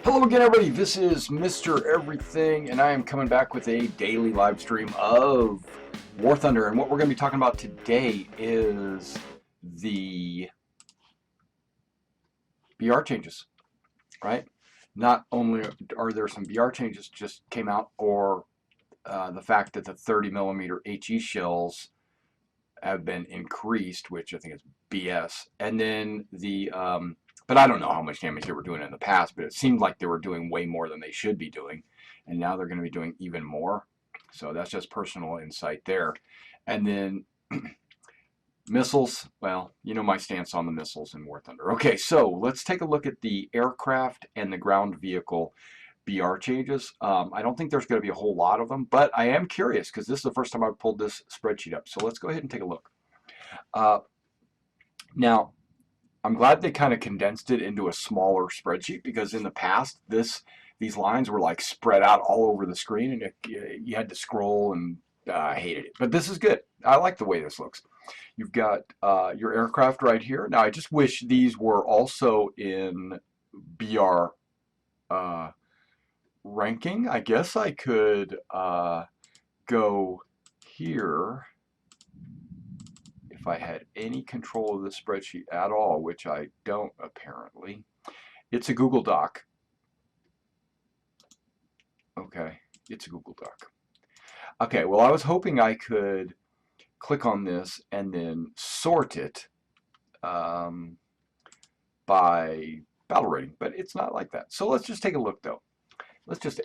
Hello again, everybody. This is Mr. Everything, and I am coming back with a daily live stream of War Thunder. And what we're going to be talking about today is the BR changes, right? Not only are there some BR changes just came out, or the fact that the 30 millimeter HE shells have been increased, which I think is BS. And then but I don't know how much damage they were doing in the past, but it seemed like they were doing way more than they should be doing. And now they're going to be doing even more. So that's just personal insight there. And then missiles, well, you know my stance on the missiles in War Thunder. Okay, so let's take a look at the aircraft and the ground vehicle BR changes. I don't think there's going to be a whole lot of them, but I am curious because this is the first time I've pulled this spreadsheet up. So let's go ahead and take a look. Now, I'm glad they kind of condensed it into a smaller spreadsheet, because in the past, these lines were like spread out all over the screen, and you had to scroll, and I hated it. But this is good. I like the way this looks. You've got your aircraft right here. Now, I just wish these were also in BR ranking. I guess I could go here if I had any control of the spreadsheet at all, which I don't apparently. It's a Google Doc. Okay, it's a Google Doc. Okay, well, I was hoping I could click on this and then sort it by battle rating, but it's not like that. So let's just take a look, though.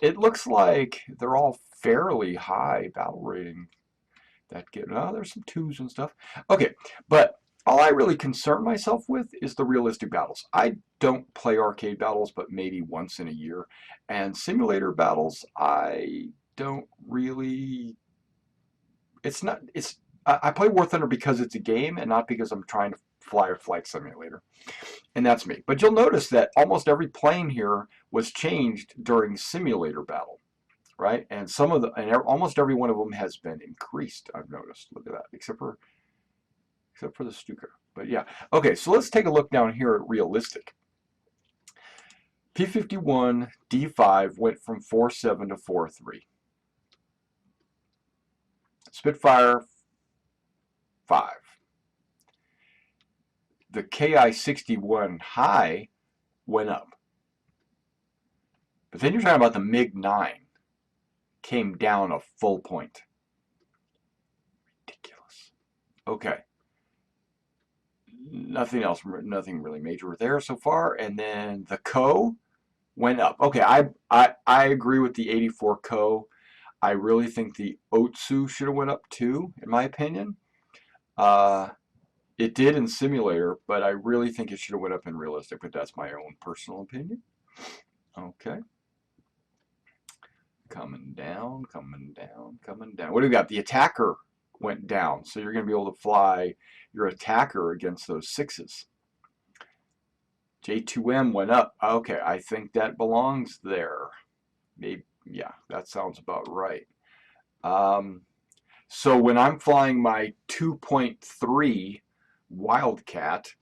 It looks like they're all fairly high battle rating. There's some twos and stuff. Okay, but all I really concern myself with is the realistic battles. I don't play arcade battles, but maybe once in a year. And simulator battles, I don't really. I play War Thunder because it's a game and not because I'm trying to fly a flight simulator. And that's me. But you'll notice that almost every plane here was changed during simulator battle. Right, and almost every one of them has been increased. I've noticed. Look at that, except for the Stuka. But yeah, okay. So let's take a look down here at realistic. P-51 D5 went from 4.7 to 4.3. Spitfire 5. The Ki-61 high went up, but then you're talking about the MiG-9. Came down a full point. Ridiculous. Okay. Nothing else, nothing really major there so far. And then the Co went up. Okay, I agree with the 84 Co. I really think the Otsu should have went up too, in my opinion. It did in simulator, but I really think it should have went up in realistic, but that's my own personal opinion. Okay. Coming down, coming down, coming down. What do we got? The attacker went down. So you're going to be able to fly your attacker against those sixes. J2M went up. Okay, I think that belongs there. Maybe, yeah, that sounds about right. So when I'm flying my 2.3 Wildcat,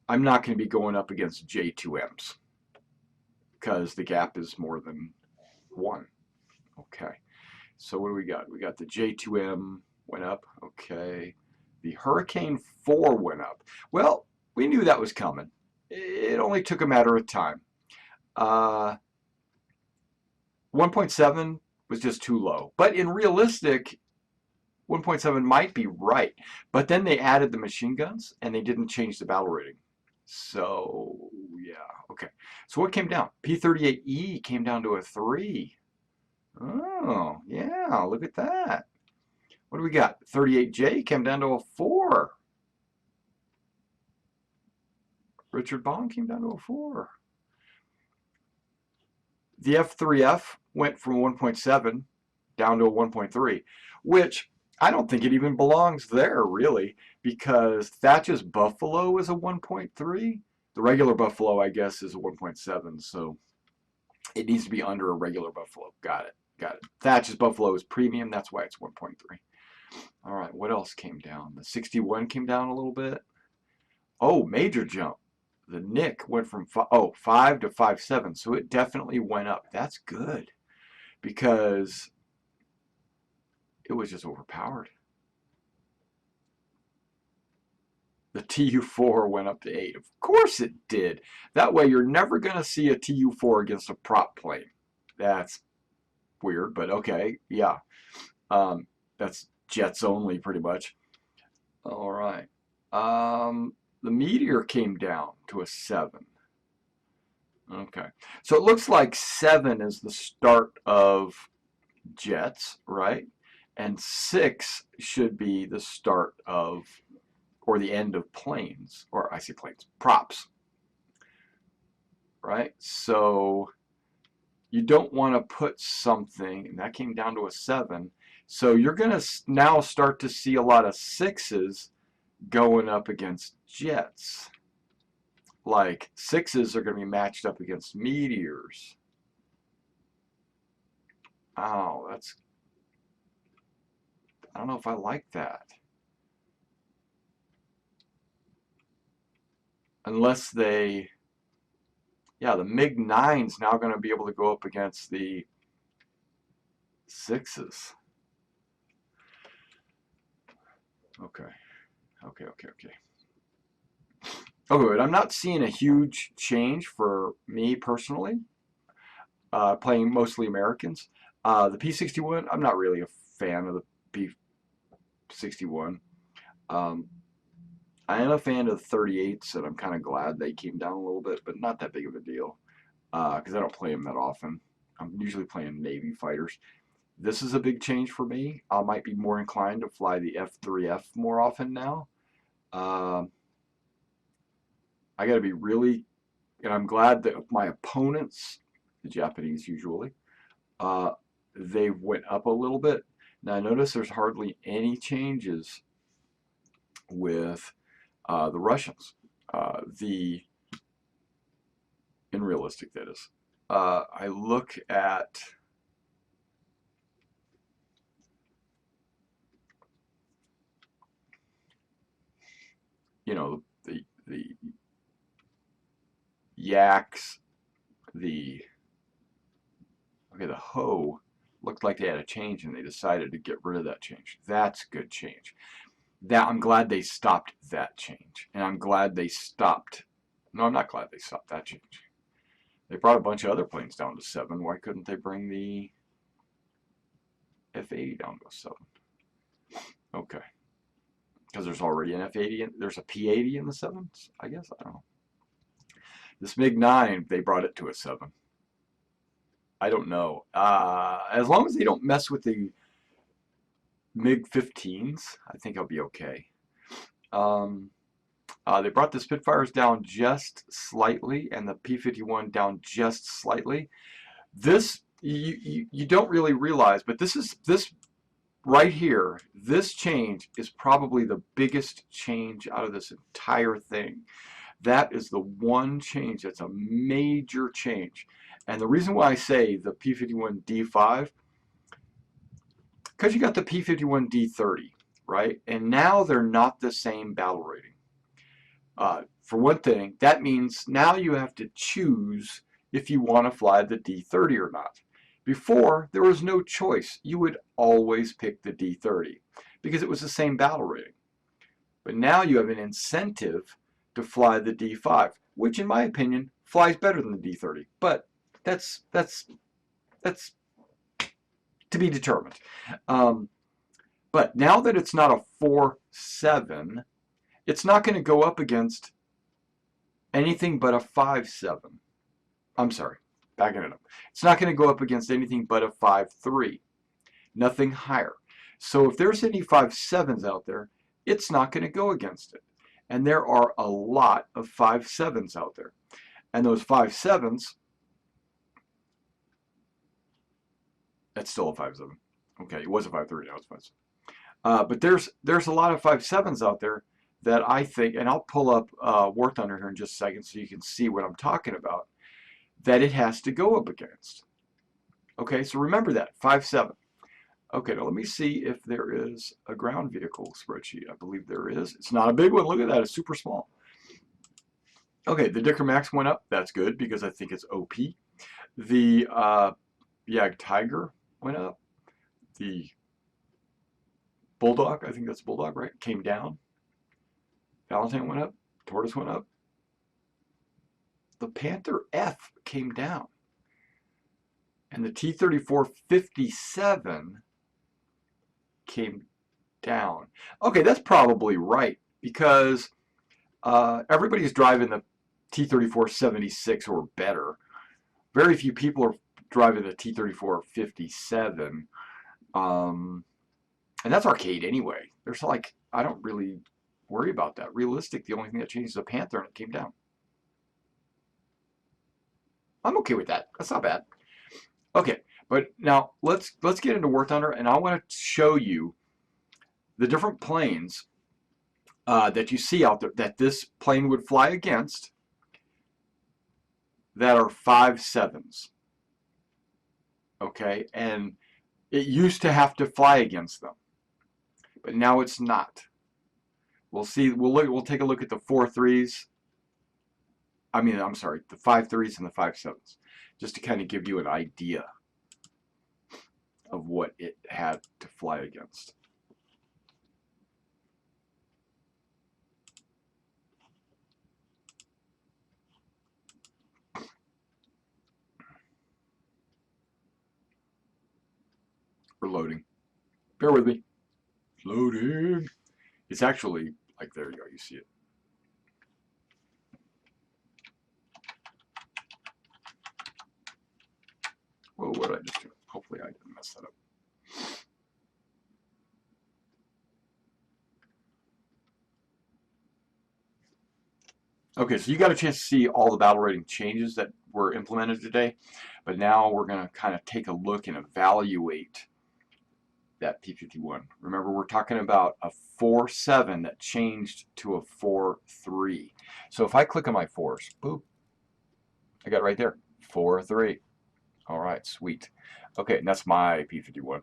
I'm not going to be going up against J2Ms because the gap is more than 1. Okay, so what do we got? We got the J2M went up. Okay, the Hurricane 4 went up. Well, we knew that was coming. It only took a matter of time. 1.7 was just too low. But in realistic, 1.7 might be right. But then they added the machine guns, and they didn't change the battle rating. So, yeah, okay. So what came down? P-38E came down to a 3. Oh, yeah, look at that. What do we got? 38J came down to a 4. Richard Bond came down to a 4. The F3F went from 1.7 down to a 1.3, which I don't think it even belongs there, really, because Thatch's Buffalo is a 1.3. The regular Buffalo, I guess, is a 1.7, so it needs to be under a regular Buffalo. Got it. Got it. Thatch's Buffalo is premium. That's why it's 1.3. All right, what else came down? The 61 came down a little bit. Oh, major jump. the Nick went from 5 to 5.7, so it definitely went up. That's good because it was just overpowered. The TU4 went up to 8. Of course it did. That way you're never going to see a TU4 against a prop plane. That's weird, but okay, yeah. That's jets only, pretty much. All right. The Meteor came down to a 7. Okay. So it looks like 7 is the start of jets, right? And 6 should be the start of, or the end of planes, or I see planes, props, right? So you don't want to put something, and that came down to a 7. So you're going to now start to see a lot of 6s going up against jets. Like 6s are going to be matched up against meteors. Oh, I don't know if I like that. Unless they, yeah, the MiG-9's now going to be able to go up against the 6s. Okay. Okay. Okay, but I'm not seeing a huge change for me personally, playing mostly Americans. The P-61, I'm not really a fan of the P-61. I am a fan of the 38s, and I'm kind of glad they came down a little bit, but not that big of a deal, because I don't play them that often. I'm usually playing Navy fighters. This is a big change for me. I might be more inclined to fly the F-3F more often now. I got to be really, and I'm glad that my opponents, the Japanese usually, they went up a little bit. Now I notice there's hardly any changes with the Russians. In realistic, that is. I look at, you know, the Yaks, the Ho looked like they had a change, and they decided to get rid of that change. That's good change. That I'm glad they stopped that change, and I'm glad they stopped. No, I'm not glad they stopped that change. They brought a bunch of other planes down to 7. Why couldn't they bring the F-80 down to a 7? Okay, because there's already an F-80. There's a P-80 in the 7s, I guess. I don't know. This MiG-9, they brought it to a 7. I don't know. As long as they don't mess with the MiG-15s, I think I'll be okay. They brought the Spitfires down just slightly, and the P-51 down just slightly. This you don't really realize, but this right here, this change is probably the biggest change out of this entire thing. That is the one change that's a major change. And the reason why I say the P-51D5, because you got the P-51D30, right? And now they're not the same battle rating. For one thing, that means now you have to choose if you want to fly the D30 or not. Before, there was no choice. You would always pick the D30 because it was the same battle rating. But now you have an incentive to fly the D5, which in my opinion flies better than the D30. But that's to be determined. But now that it's not a 4.7, it's not going to go up against anything but a 5.7. I'm sorry, backing it up. It's not going to go up against anything but a 5.3. Nothing higher. So if there's any 5.7s out there, it's not going to go against it. And there are a lot of 5.7s out there. And those 5.7s, that's still a 5.7. Okay, it was a 5.3, now it's 5.7. But there's a lot of 5.7s out there that I think, and I'll pull up War Thunder here in just a second so you can see what I'm talking about, that it has to go up against. Okay, so remember that, 5.7. Okay, now let me see if there is a ground vehicle spreadsheet. I believe there is. It's not a big one. Look at that. It's super small. Okay, the Dicker Max went up. That's good because I think it's OP. The Yag Tiger went up. The Bulldog, I think that's Bulldog, right? Came down. Valentine went up. Tortoise went up. The Panther F came down. And the T-34-57 came down. Okay, that's probably right because everybody's driving the T-34-76 or better. Very few people are driving the T-34-57. And that's arcade anyway. There's like, I don't really worry about that. Realistic, the only thing that changed is the Panther and it came down. I'm okay with that. That's not bad. Okay, but now let's get into War Thunder, and I want to show you the different planes that you see out there that this plane would fly against that are 5.7s. Okay, and it used to have to fly against them, but now it's not. We'll see. We'll take a look at the 4.3s. I'm sorry, the 5.3s and the 5.7s, just to kind of give you an idea of what it had to fly against. We're loading. Bear with me. Loading. It's actually like, there you go. You see it. Whoa, what did I just do? Hopefully I didn't mess that up. Okay, so you got a chance to see all the battle rating changes that were implemented today, but now we're going to kind of take a look and evaluate that P51. Remember, we're talking about a 4.7 that changed to a 4.3. So if I click on my 4s, boop, I got it right there, 4.3. All right, sweet. Okay, and that's my P51,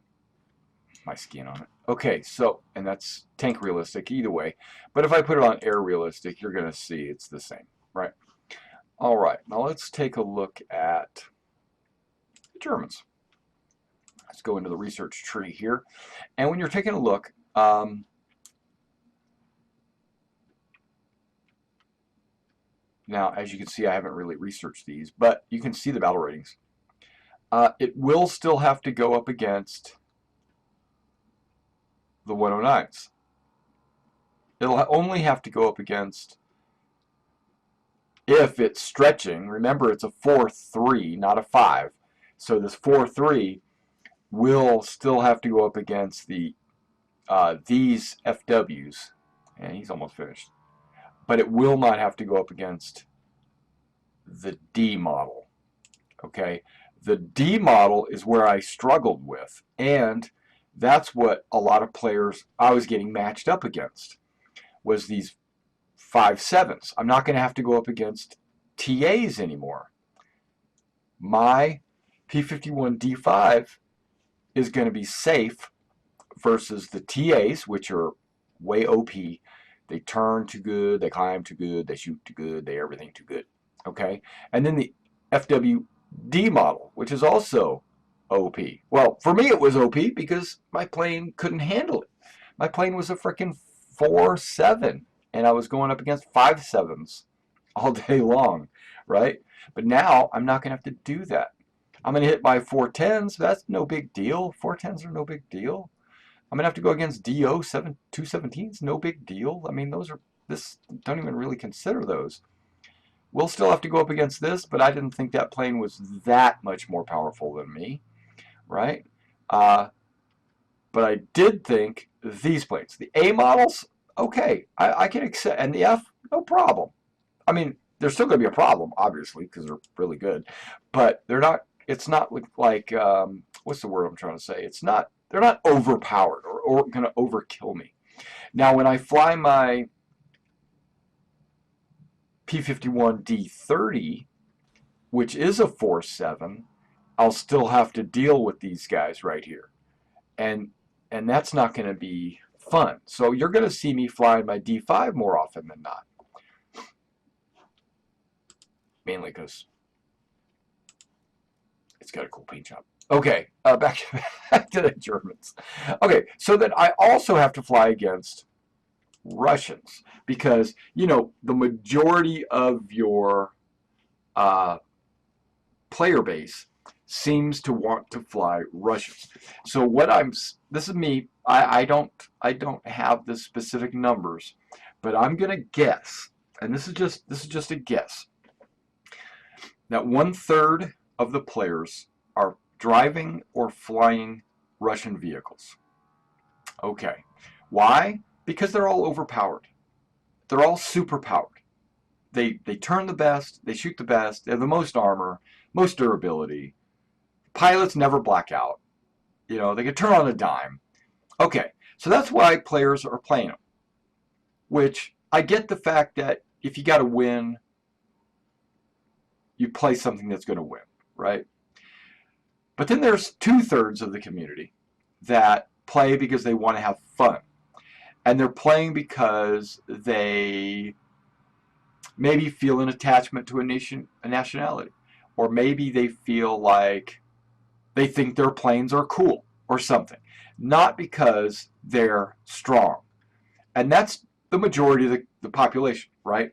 my skin on it. Okay, so, and that's tank realistic either way, but if I put it on air realistic, you're going to see it's the same, right? All right, now let's take a look at the Germans. Let's go into the research tree here. And when you're taking a look, now, as you can see, I haven't really researched these, but you can see the battle ratings. It will still have to go up against the 109s. It'll only have to go up against, if it's stretching, remember it's a 4.3, not a 5. So this 4.3 will still have to go up against the these FWs, and he's almost finished. But it will not have to go up against the D model. Okay, the D model is where I struggled with, and that's what a lot of players I was getting matched up against, was these 5.7s. I'm not going to have to go up against TAs anymore. My P51D5 is going to be safe versus the TAs, which are way OP. They turn too good, they climb too good, they shoot too good, they everything too good. Okay, and then the FWD model, which is also OP. Well, for me it was OP because my plane couldn't handle it. My plane was a freaking 4.7, and I was going up against 5.7s all day long, right? But now I'm not going to have to do that. I'm going to hit my 4.10s. That's no big deal. 4.10s are no big deal. I'm going to have to go against DO 217s. No big deal. I mean, those are, don't even really consider those. We'll still have to go up against this, but I didn't think that plane was that much more powerful than me, right? But I did think these planes, the A models, okay, I can accept, and the F, no problem. I mean, there's still going to be a problem, obviously, because they're really good, but they're not. It's not like what's the word I'm trying to say? It's not. They're not overpowered or going to overkill me. Now, when I fly my P51D30, which is a 4.7, I'll still have to deal with these guys right here, and that's not going to be fun. So you're going to see me flying my D5 more often than not. mainly because it's got a cool paint job. Okay, back to the Germans. Okay, so then I also have to fly against Russians because, you know, the majority of your player base seems to want to fly Russians. So this is me, I don't have the specific numbers, but I'm gonna guess, and this is just a guess, that 1/3 of the players are driving or flying Russian vehicles. Okay. Why? Because they're all overpowered. They're all superpowered. They turn the best, they shoot the best, they have the most armor, most durability. Pilots never black out. You know, they can turn on a dime. Okay, so that's why players are playing them. Which, I get the fact that if you got to win, you play something that's going to win, right? But then there's 2/3 of the community that play because they want to have fun. And they're playing because they maybe feel an attachment to a nationality. Or maybe they feel like they think their planes are cool or something. Not because they're strong. And that's the majority of the population, right?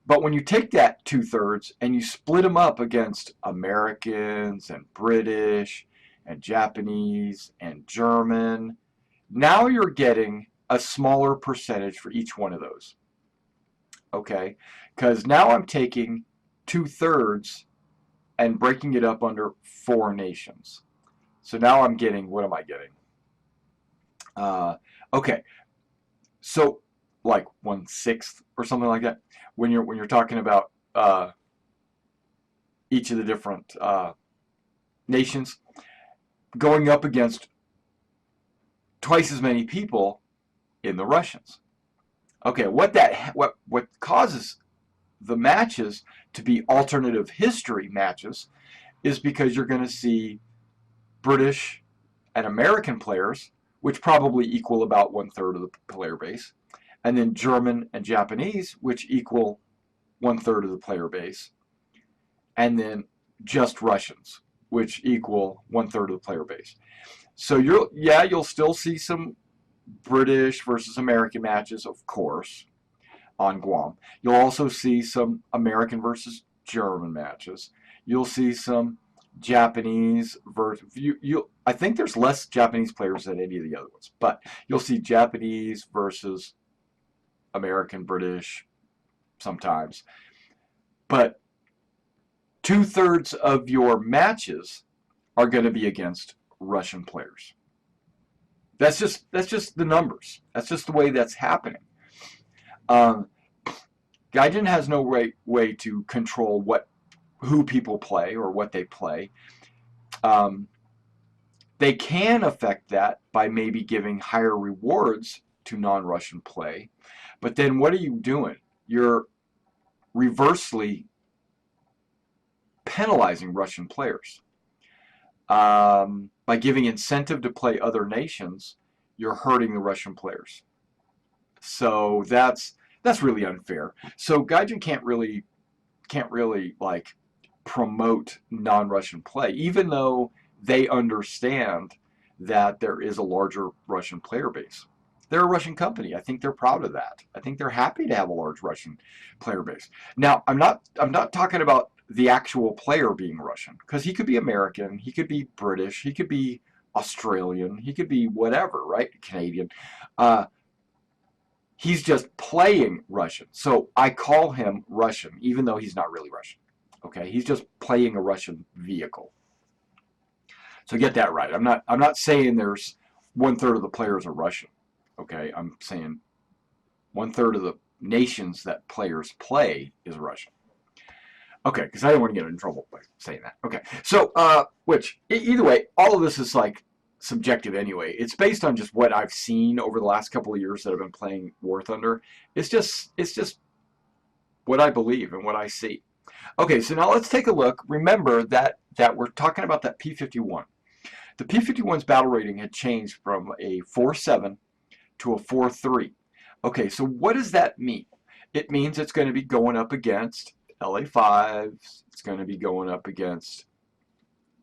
But when you take that 2/3 and you split them up against Americans and British and Japanese and German, now you're getting a smaller percentage for each one of those. Okay? Because now I'm taking 2/3 and breaking it up under 4 nations. So now I'm getting, what am I getting? Okay, so like 1/6 or something like that. When you're talking about each of the different nations going up against twice as many people in the Russians. Okay, what causes the matches to be alternative history matches is because you're going to see British and American players, which probably equal about 1/3 of the player base, and then German and Japanese, which equal 1/3 of the player base, and then just Russians, which equal 1/3 of the player base. So you'll still see some British versus American matches, of course, on Guam. You'll also see some American versus German matches. You'll see some Japanese versus I think there's less Japanese players than any of the other ones, but you'll see Japanese versus American, British sometimes. But 2/3 of your matches are going to be against Russian players. That's just the numbers. That's just the way that's happening. Gaijin has no way to control who people play or what they play. They can affect that by maybe giving higher rewards to non-Russian play. But then what are you doing? You're reversely penalizing Russian players. By giving incentive to play other nations, you're hurting the Russian players. So that's really unfair. So Gaijin can't really like promote non-Russian play, even though they understand that there is a larger Russian player base. They're a Russian company. I think they're proud of that. I think they're happy to have a large Russian player base. Now, I'm not talking about the actual player being Russian, because he could be American, he could be British, he could be Australian, he could be whatever, right? Canadian. He's just playing Russian. So I call him Russian, even though he's not really Russian. Okay, he's just playing a Russian vehicle. So get that right. I'm not saying there's 1/3 of the players are Russian. Okay, I'm saying 1/3 of the nations that players play is Russian. Okay, because I don't want to get in trouble by saying that. Okay, so either way, all of this is like subjective anyway. It's based on just what I've seen over the last couple of years that I've been playing War Thunder. It's just what I believe and what I see. Okay, so now let's take a look. Remember that we're talking about that P-51. The P-51's battle rating had changed from a 4.7 to a 4.3. Okay, so what does that mean? It means it's going to be going up against LA5s. It's going to be going up against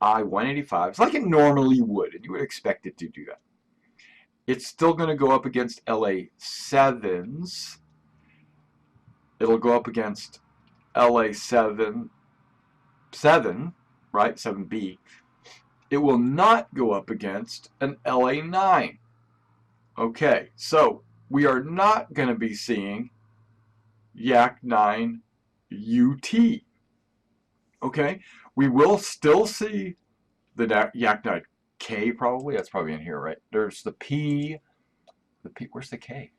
I-185s like it normally would, and you would expect it to do that. It's still going to go up against LA7s. It'll go up against LA7, right? 7B. It will not go up against an LA9. Okay, so we are not going to be seeing Yak 9 UT. Okay, we will still see the Yak 9 K probably. That's probably in here, right? There's the P. The P. Where's the K?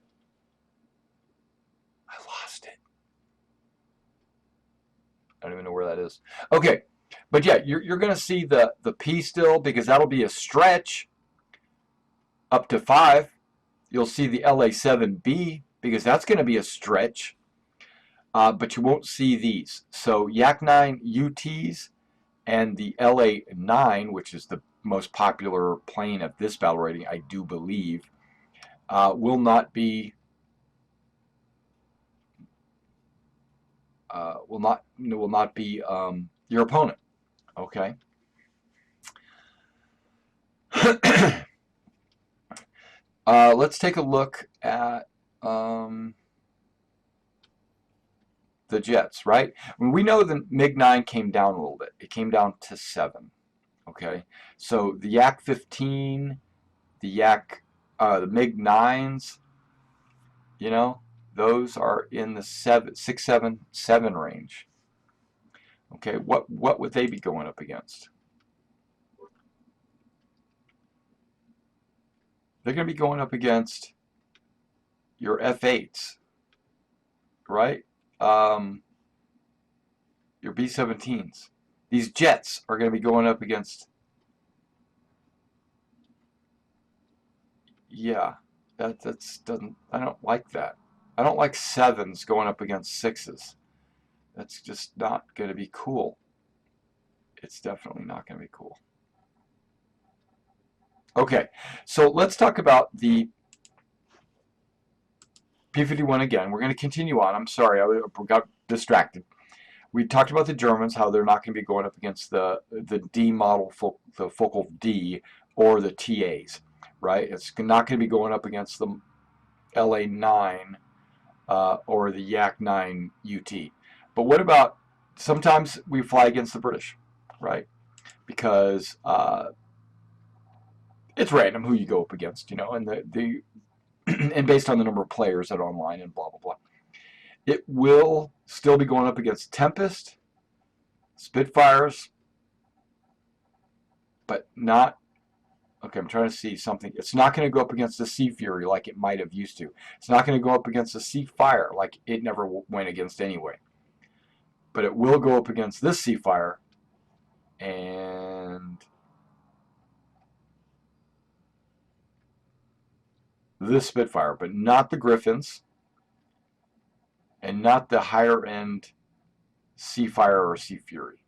I lost it. I don't even know where that is. Okay, but yeah, you're going to see the P still because that'll be a stretch up to 5. You'll see the LA7B because that's going to be a stretch. But you won't see these. So Yak 9 UTs and the LA9, which is the most popular plane of this battle rating, I do believe, will not be your opponent. Okay. Let's take a look at the jets, right? We know the MiG-9 came down a little bit. It came down to 7. Okay, so the Yak-15, the MiG-9s, you know, those are in the 6, 7, 7 range. Okay, what would they be going up against? They're going to be going up against your F-8s, right? Your B-17s. These jets are going to be going up against, yeah, that's doesn't, I don't like that. I don't like 7s going up against 6s. That's just not going to be cool. It's definitely not going to be cool. Okay, so let's talk about the P-51 again. We're going to continue on. I'm sorry, I got distracted. We talked about the Germans, how they're not going to be going up against the D model, the Focal D, or the TAs, right? It's not going to be going up against the LA9 or the Yak 9 UT. But what about, sometimes we fly against the British, right? Because it's random who you go up against, you know, and and based on the number of players that are online and blah, blah, blah. It will still be going up against Tempest, Spitfires, but not, okay, I'm trying to see something. It's not going to go up against the Sea Fury like it might have used to. It's not going to go up against the Sea Fire like it never went against anyway. But it will go up against this Sea Fire and this Spitfire, but not the Griffins and not the higher end Sea Fire or Sea Fury.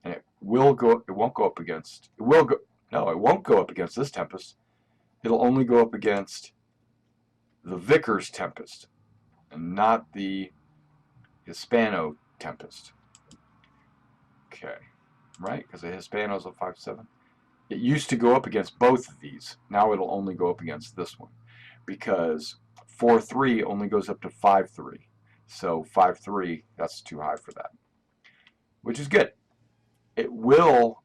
And it won't go up against, it won't go up against this Tempest. It'll only go up against the Vickers Tempest and not the Hispano Tempest. Okay, right? Because the Hispano's a 5.7. It used to go up against both of these. Now it'll only go up against this one because 4.3 only goes up to 5.3. So 5.3, that's too high for that, which is good. It will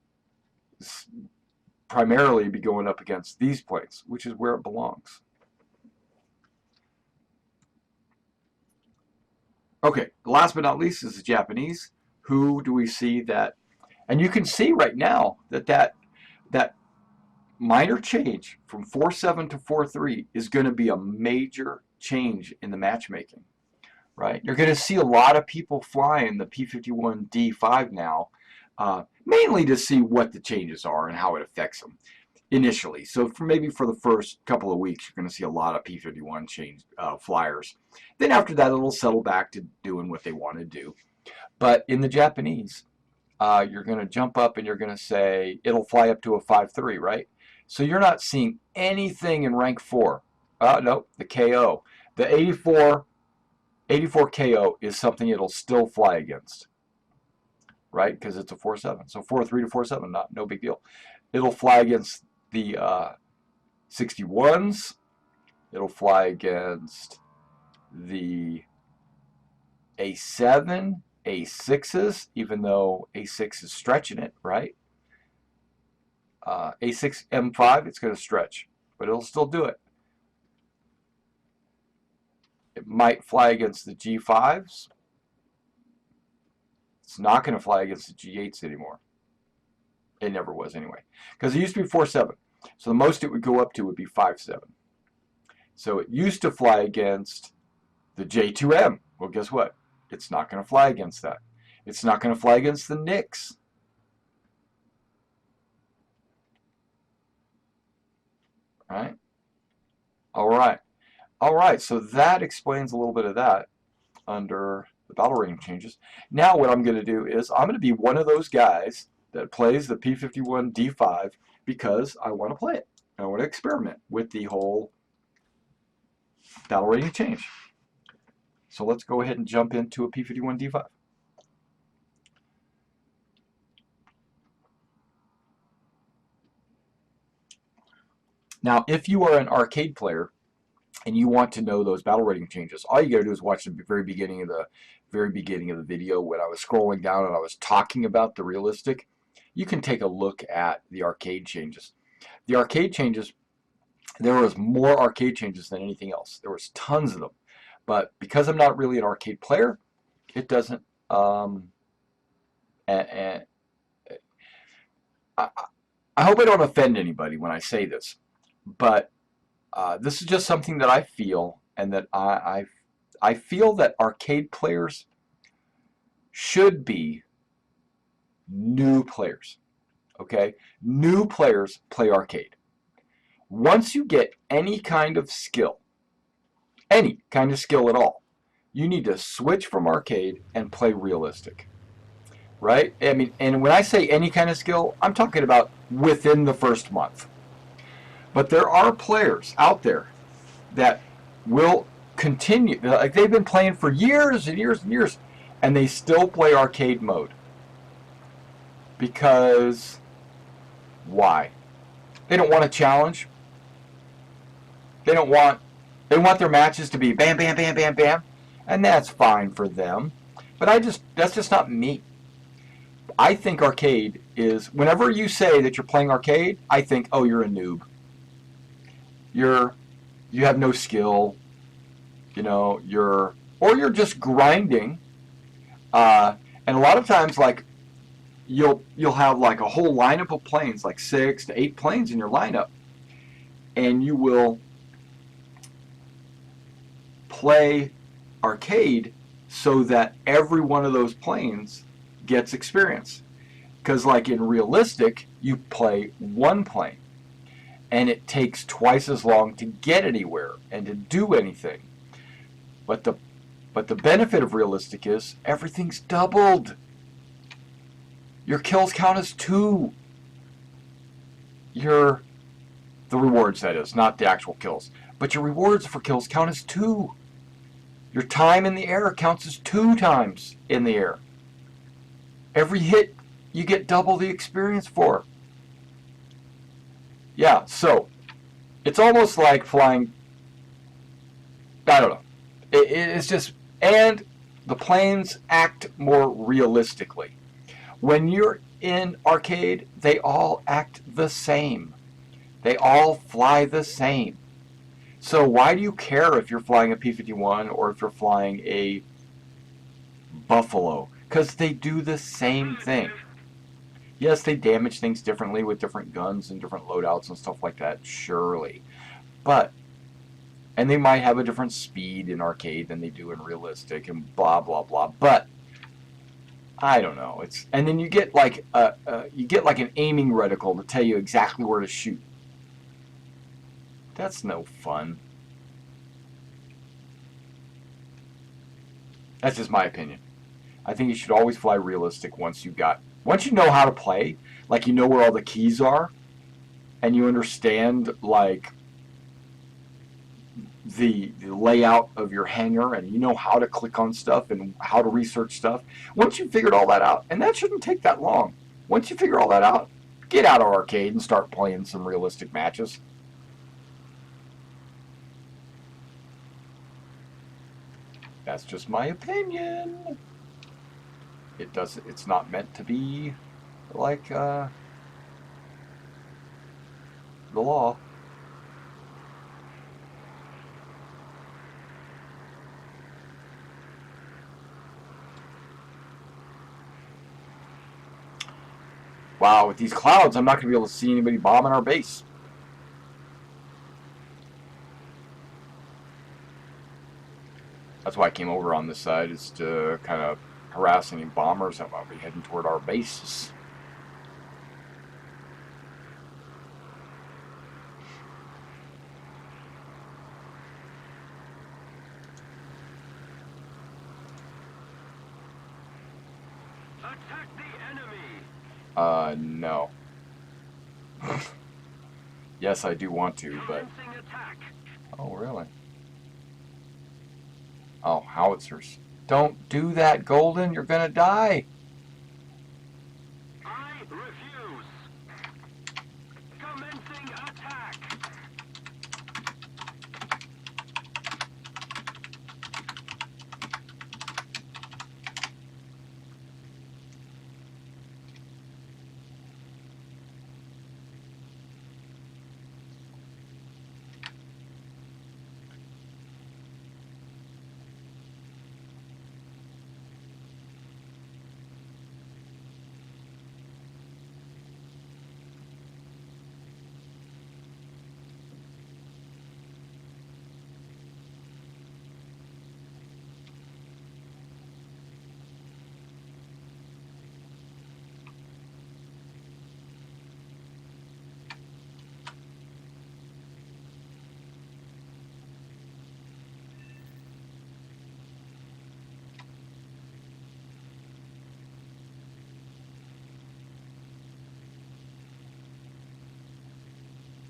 primarily be going up against these planes, which is where it belongs. Okay, last but not least is the Japanese. Who do we see that? And you can see right now that minor change from 4.7 to 4.3 is going to be a major change in the matchmaking, right? You're going to see a lot of people flying the P-51 D5 now, mainly to see what the changes are and how it affects them initially. So maybe for the first couple of weeks, you're going to see a lot of P-51 change flyers. Then after that, it'll settle back to doing what they want to do. But in the Japanese, you're going to jump up and you're going to say it'll fly up to a 5.3, right? So you're not seeing anything in rank 4. No, the KO. The 84 84 KO is something it'll still fly against, right? Because it's a 4.7. So 4.3 to 4.7, no big deal. It'll fly against the 61s. It'll fly against the A7, A6s, even though A6 is stretching it, right? A6 M5, it's going to stretch, but it'll still do it. It might fly against the G5s. It's not going to fly against the G8s anymore. It never was anyway. Because it used to be 4.7. So the most it would go up to would be 5.7. So it used to fly against the J2M. Well, guess what? It's not going to fly against that. It's not going to fly against the Nix. Right? All right. All right. So that explains a little bit of that under the battle rating changes. Now what I'm going to do is I'm going to be one of those guys that plays the P51 D5 because I want to play it. I want to experiment with the whole battle rating change. So let's go ahead and jump into a P51 D5. Now, if you are an arcade player and you want to know those battle rating changes, all you got to do is watch the very beginning of the video when I was scrolling down and I was talking about the realistic. You can take a look at the arcade changes. The arcade changes, there was more arcade changes than anything else. There was tons of them. But because I'm not really an arcade player, it doesn't, I hope I don't offend anybody when I say this, but this is just something that I feel, and that I feel that arcade players should be new players. Okay? New players play arcade. Once you get any kind of skill, any kind of skill at all, you need to switch from arcade and play realistic. Right? I mean, and when I say any kind of skill, I'm talking about within the first month. But there are players out there that will continue, like they've been playing for years and years and years, and they still play arcade mode. Because why? They don't want a challenge. They want their matches to be bam, bam, bam, bam, bam, and that's fine for them. But that's just not me. I think arcade is, whenever you say that you're playing arcade, I think, oh, you're a noob. You have no skill, you know, you're just grinding, and a lot of times, like, you'll have like a whole lineup of planes, like 6 to 8 planes in your lineup, and you will play arcade so that every one of those planes gets experience. Because like in realistic, you play one plane, and it takes twice as long to get anywhere and to do anything. But the benefit of realistic is everything's doubled. Your kills count as 2. The rewards, that is, not the actual kills. But your rewards for kills count as 2. Your time in the air counts as 2 times in the air. Every hit you get double the experience for. Yeah, so it's almost like flying, I don't know. It's just, and the planes act more realistically. When you're in arcade, they all act the same. They all fly the same. So why do you care if you're flying a P-51 or if you're flying a Buffalo? Because they do the same thing. Yes, they damage things differently with different guns and different loadouts and stuff like that, surely. But, and they might have a different speed in arcade than they do in realistic and blah, blah, blah. But, I don't know. And then you get like an aiming reticle to tell you exactly where to shoot. That's no fun. That's just my opinion. I think you should always fly realistic once you know how to play, like you know where all the keys are, and you understand like the layout of your hangar, and you know how to click on stuff and how to research stuff. Once you figured all that out, and that shouldn't take that long. Once you figure all that out, get out of arcade and start playing some realistic matches. That's just my opinion. It's not meant to be like the law. Wow, with these clouds, I'm not going to be able to see anybody bombing our base. That's why I came over on this side, is to kind of harass any bombers that might be heading toward our bases. Attack the enemy! No. Yes, I do want to, but... Attack. Oh, really? Oh, howitzers. Don't do that, Golden. You're gonna die. I refuse. Commencing attack.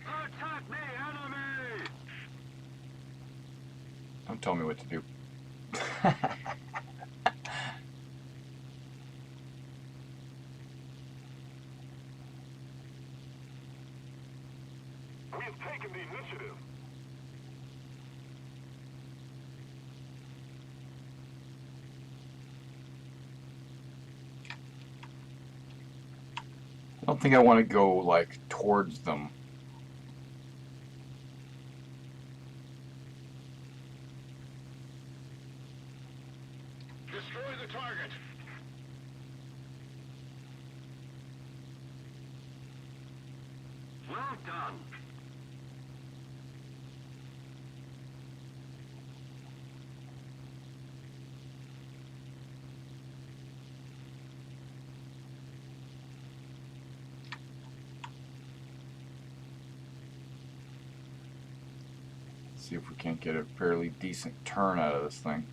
Attack the enemy! Don't tell me what to do. We have taken the initiative. I don't think I want to go, like, towards them. Destroy the target. Well done. See if we can't get a fairly decent turn out of this thing.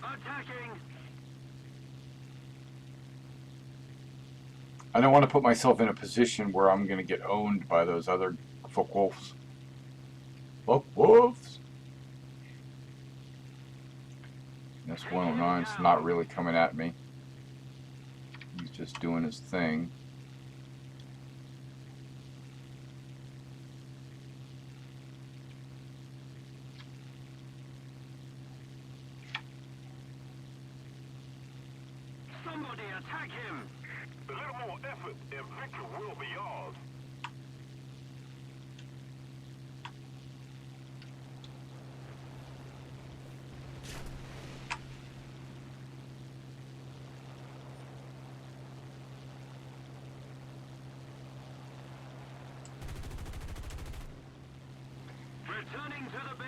Attacking. I don't want to put myself in a position where I'm going to get owned by those other folk wolves. Folk wolves? This 109's not really coming at me. He's just doing his thing. Somebody attack him. A little more effort and victory will be ours. Returning to the base.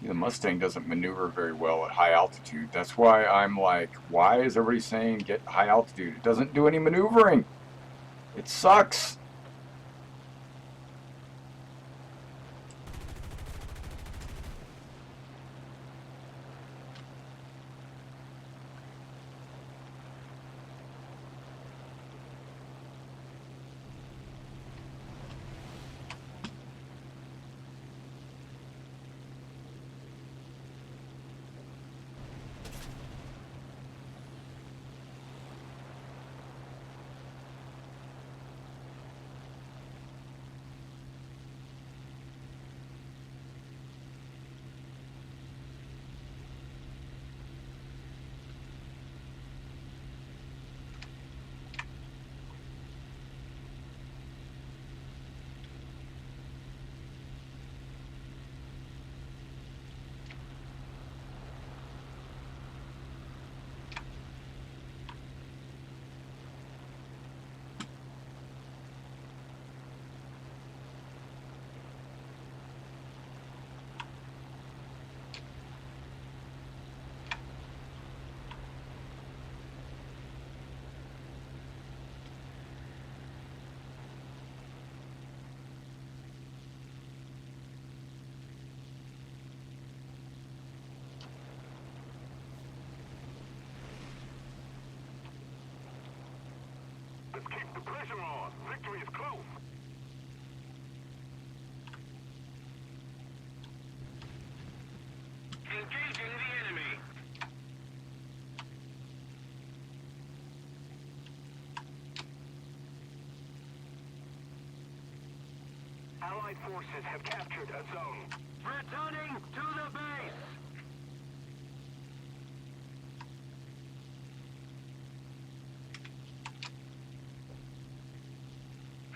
See, the Mustang doesn't maneuver very well at high altitude. That's why I'm like, why is everybody saying get high altitude? It doesn't do any maneuvering. It sucks. Let's keep the pressure on. Victory is close. Engaging the enemy. Allied forces have captured a zone. Returning to the base.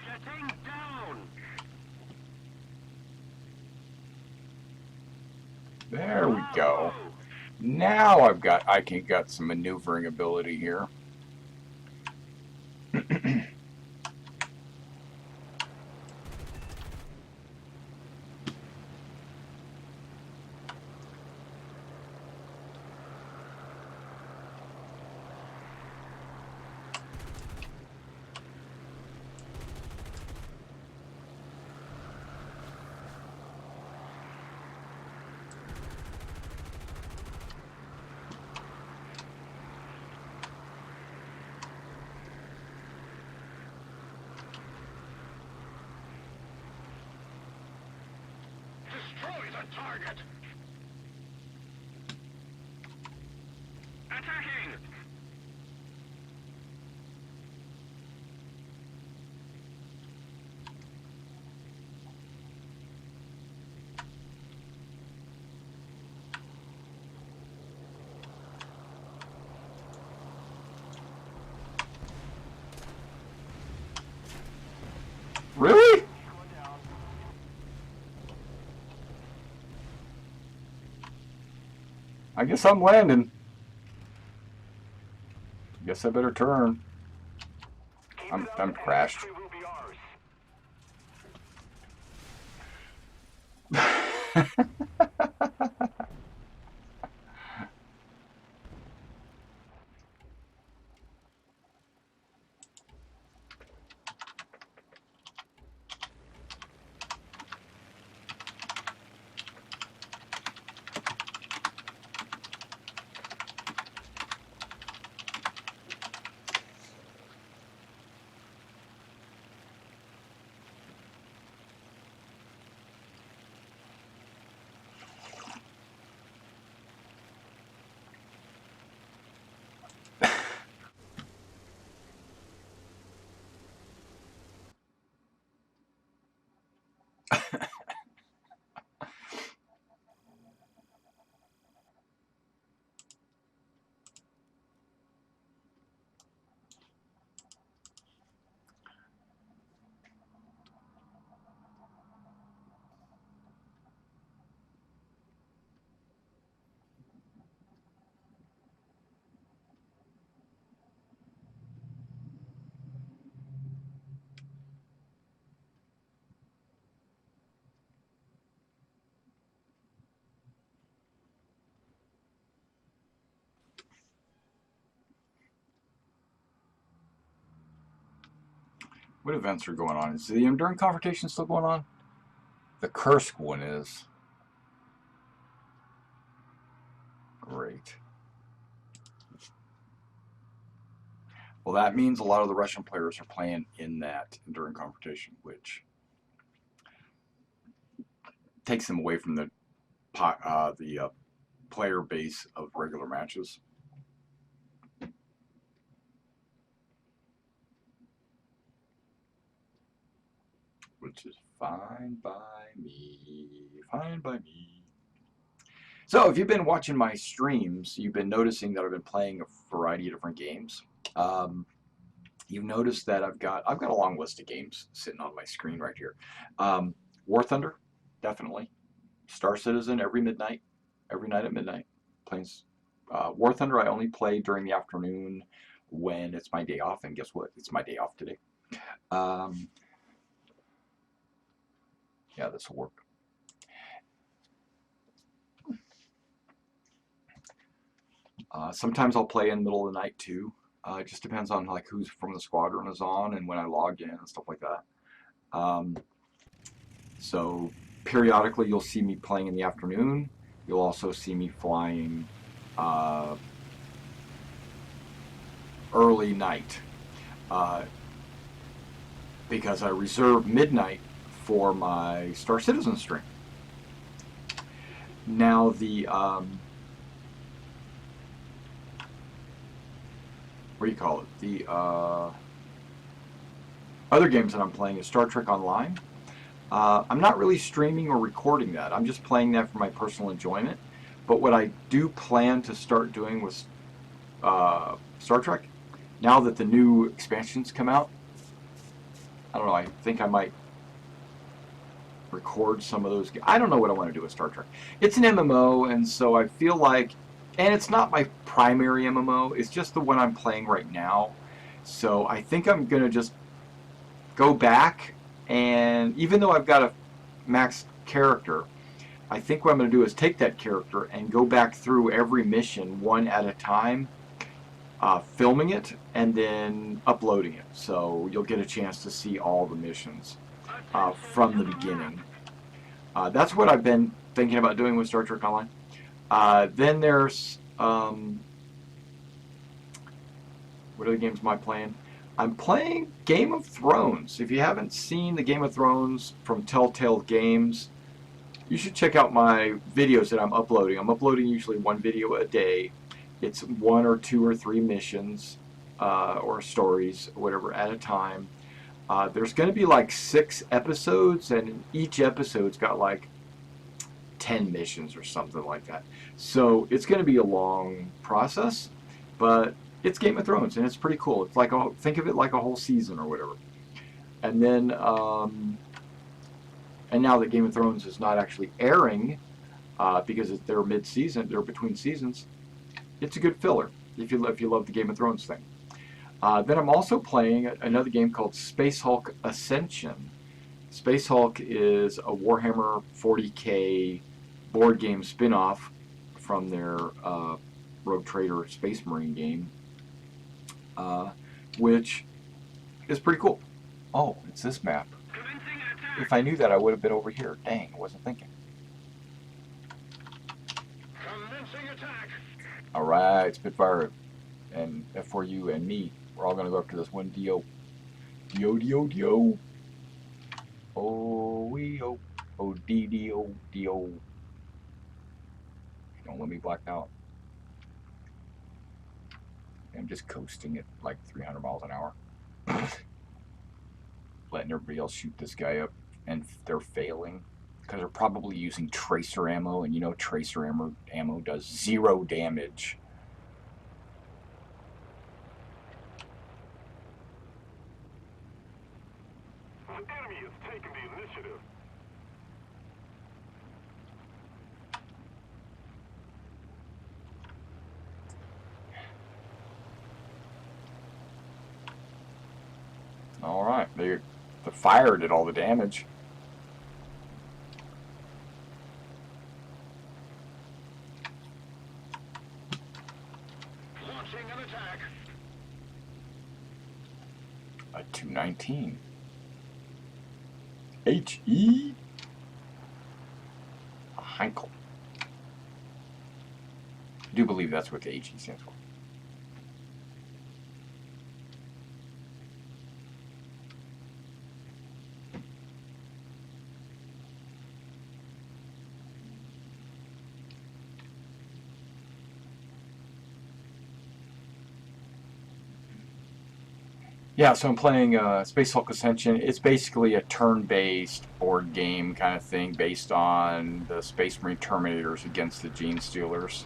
Getting down. There we go. Now I can got some maneuvering ability here. Destroy the target. Attacking. Really? I guess I'm landing. Guess I better turn. I'm crashed. Victory will be ours. What events are going on? Is the Enduring Confrontation still going on? The Kursk one is. Great. Well, that means a lot of the Russian players are playing in that Enduring Confrontation, which takes them away from the player base of regular matches. Which is fine by me. Fine by me. So if you've been watching my streams, you've been noticing that I've been playing a variety of different games. You've noticed that I've got a long list of games sitting on my screen right here. War Thunder, definitely. Star Citizen every night at midnight. Playing War Thunder I only play during the afternoon when it's my day off, and guess what? It's my day off today. Yeah, this will work. Sometimes I'll play in the middle of the night too. It just depends on like who's from the squadron is on and when I log in and stuff like that. So periodically you'll see me playing in the afternoon. You'll also see me flying early night because I reserve midnight for my Star Citizen stream. Now the what do you call it? The other games that I'm playing is Star Trek Online. I'm not really streaming or recording that. I'm just playing that for my personal enjoyment. But what I do plan to start doing with Star Trek, now that the new expansions come out, I don't know, I think I might record some of those. I don't know what I want to do with Star Trek. It's an MMO, and so I feel like, and it's not my primary MMO, it's just the one I'm playing right now. So I think I'm going to just go back, and even though I've got a max character, I think what I'm going to do is take that character and go back through every mission one at a time, filming it and then uploading it. So you'll get a chance to see all the missions from the beginning. That's what I've been thinking about doing with Star Trek Online. Then there's, what other games am I playing? I'm playing Game of Thrones. If you haven't seen the Game of Thrones from Telltale Games, you should check out my videos that I'm uploading. I'm uploading usually one video a day. It's 1 or 2 or 3 missions or stories, whatever, at a time. There's going to be like 6 episodes, and each episode's got like 10 missions or something like that. So it's going to be a long process, but it's Game of Thrones, and it's pretty cool. It's like think of it like a whole season or whatever. And then, and now that Game of Thrones is not actually airing because they're mid-season, they're between seasons, it's a good filler if you love the Game of Thrones thing. Then I'm also playing another game called Space Hulk Ascension. Space Hulk is a Warhammer 40K board game spin-off from their Rogue Trader Space Marine game, which is pretty cool. Oh, it's this map. If I knew that, I would have been over here. Dang, I wasn't thinking. Alright, Spitfire and F4U and me. We're all going to go after this one Dio. Dio. Oh, we-oh. Oh, Dio. Don't let me black out. I'm just coasting at like 300 miles an hour. Letting everybody else shoot this guy up, and they're failing because they're probably using tracer ammo, and you know tracer ammo does 0 damage. The enemy has taken the initiative. All right, the fire did all the damage. Launching an attack. A 219. H-E? Heinkel. I do believe that's what the H-E stands for. Yeah, so I'm playing Space Hulk Ascension. It's basically a turn-based board game kind of thing based on the Space Marine Terminators against the Gene Stealers.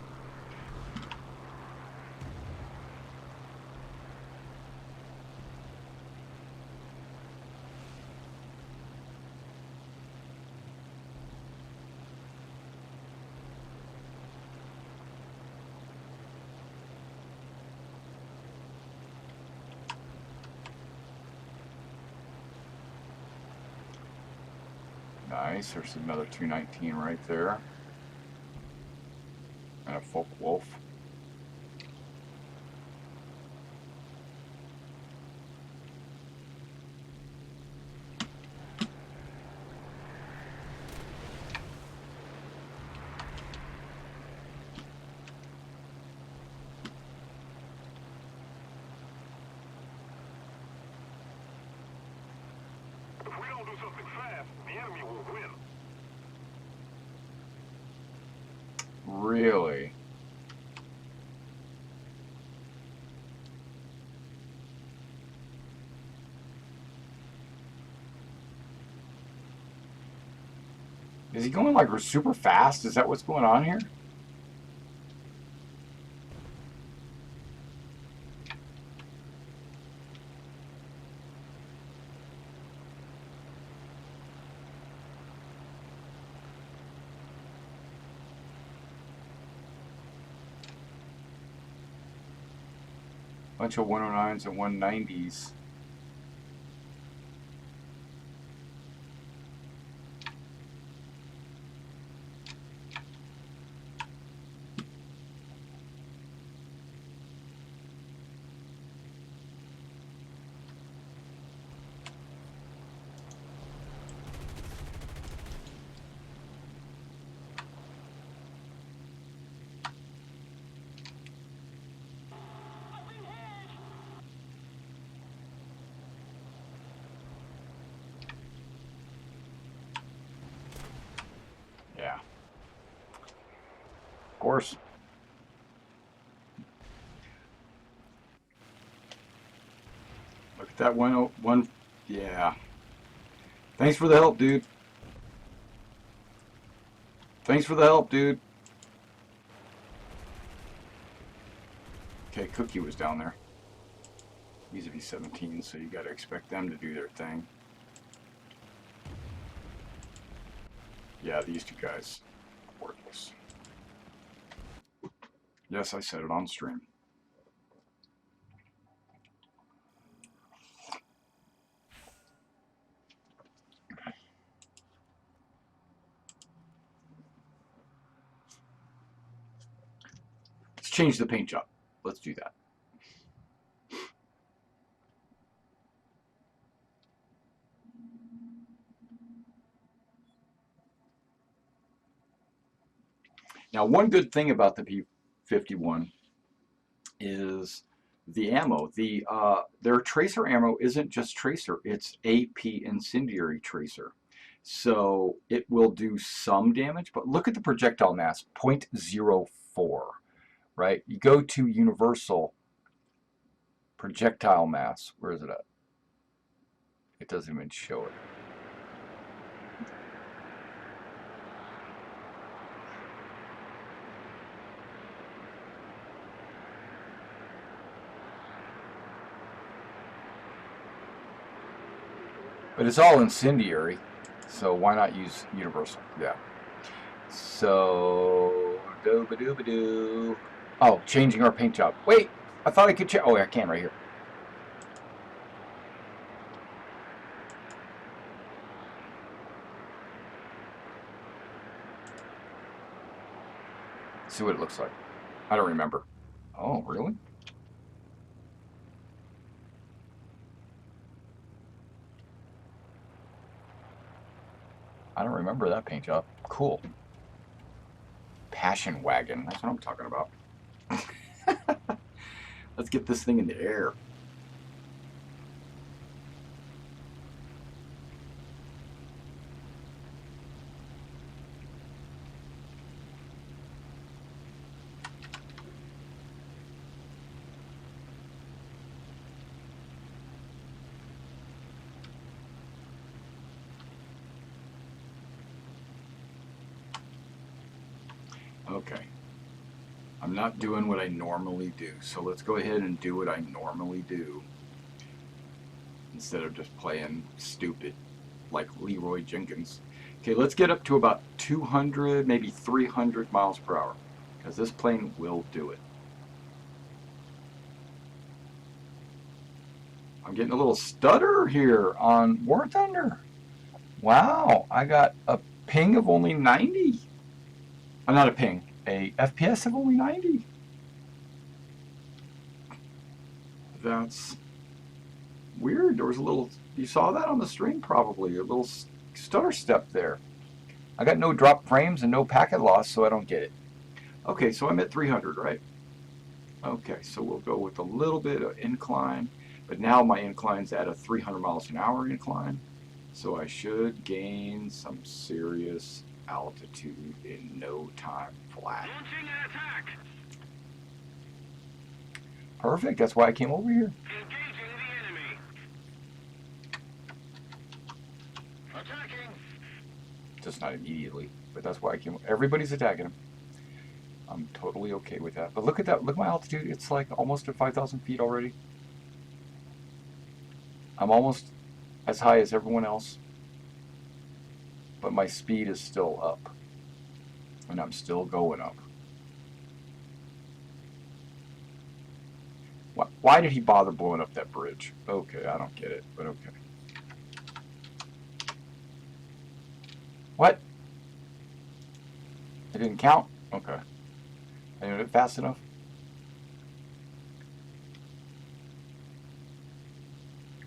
Nice, there's another 219 right there. And a Folk Wolf. If we don't do something fast, the enemy will win. Really? Is he going like super fast? Is that what's going on here? Bunch of 109s and 190s. Yeah. Of course. Look at that one. Yeah. Thanks for the help, dude. Thanks for the help, dude. Okay, Cookie was down there. Vis-a-vis 17, so you gotta expect them to do their thing. Yeah, these two guys, worthless. Yes, I said it on stream. Let's change the paint job. Let's do that. Now, one good thing about the P-51 is the ammo. Their tracer ammo isn't just tracer, it's AP incendiary tracer. So it will do some damage, but look at the projectile mass, 0.04, right? You go to universal projectile mass, where is it at? It doesn't even show it. But it's all incendiary, so why not use universal? Yeah. So, doo-ba-doo-ba-doo. Oh, changing our paint job. Wait, I thought I could change. Oh, I can right here. Let's see what it looks like. I don't remember. Oh, really? I don't remember that paint job. Cool. Passion wagon. That's what I'm talking about. Let's get this thing in the air. Okay. I'm not doing what I normally do, so let's go ahead and do what I normally do instead of just playing stupid like Leroy Jenkins. Okay, let's get up to about 200, maybe 300 miles per hour, because this plane will do it. I'm getting a little stutter here on War Thunder. Wow, I got a ping of only 90. I'm not a ping, a FPS of only 90. That's weird. There was a little, you saw that on the stream probably, a little stutter step there. I got no drop frames and no packet loss, so I don't get it. Okay, so I'm at 300, right? Okay, so we'll go with a little bit of incline, but now my incline's at a 300 miles an hour incline, so I should gain some serious altitude in no time flat. Launching an attack. Perfect, that's why I came over here. Engaging the enemy. Attacking. Just not immediately, but that's why I came. Everybody's attacking him. I'm totally okay with that. But look at that, look at my altitude, it's like almost at 5,000 feet already. I'm almost as high as everyone else, but my speed is still up, and I'm still going up. Why did he bother blowing up that bridge? Okay, I don't get it, but okay. What? It didn't count? Okay. I did it fast enough?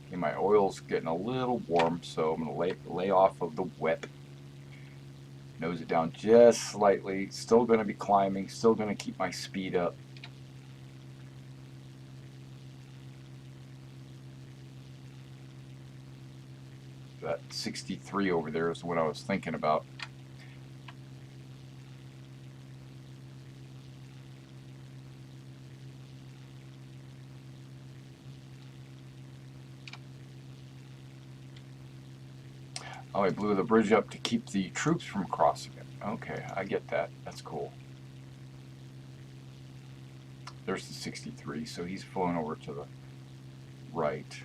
Okay, my oil's getting a little warm, so I'm going to lay off of the wet. Nose it down just slightly. Still going to be climbing. Still going to keep my speed up. That 63 over there is what I was thinking about. Oh, I blew the bridge up to keep the troops from crossing it. Okay, I get that. That's cool. There's the 63, so he's flowing over to the right.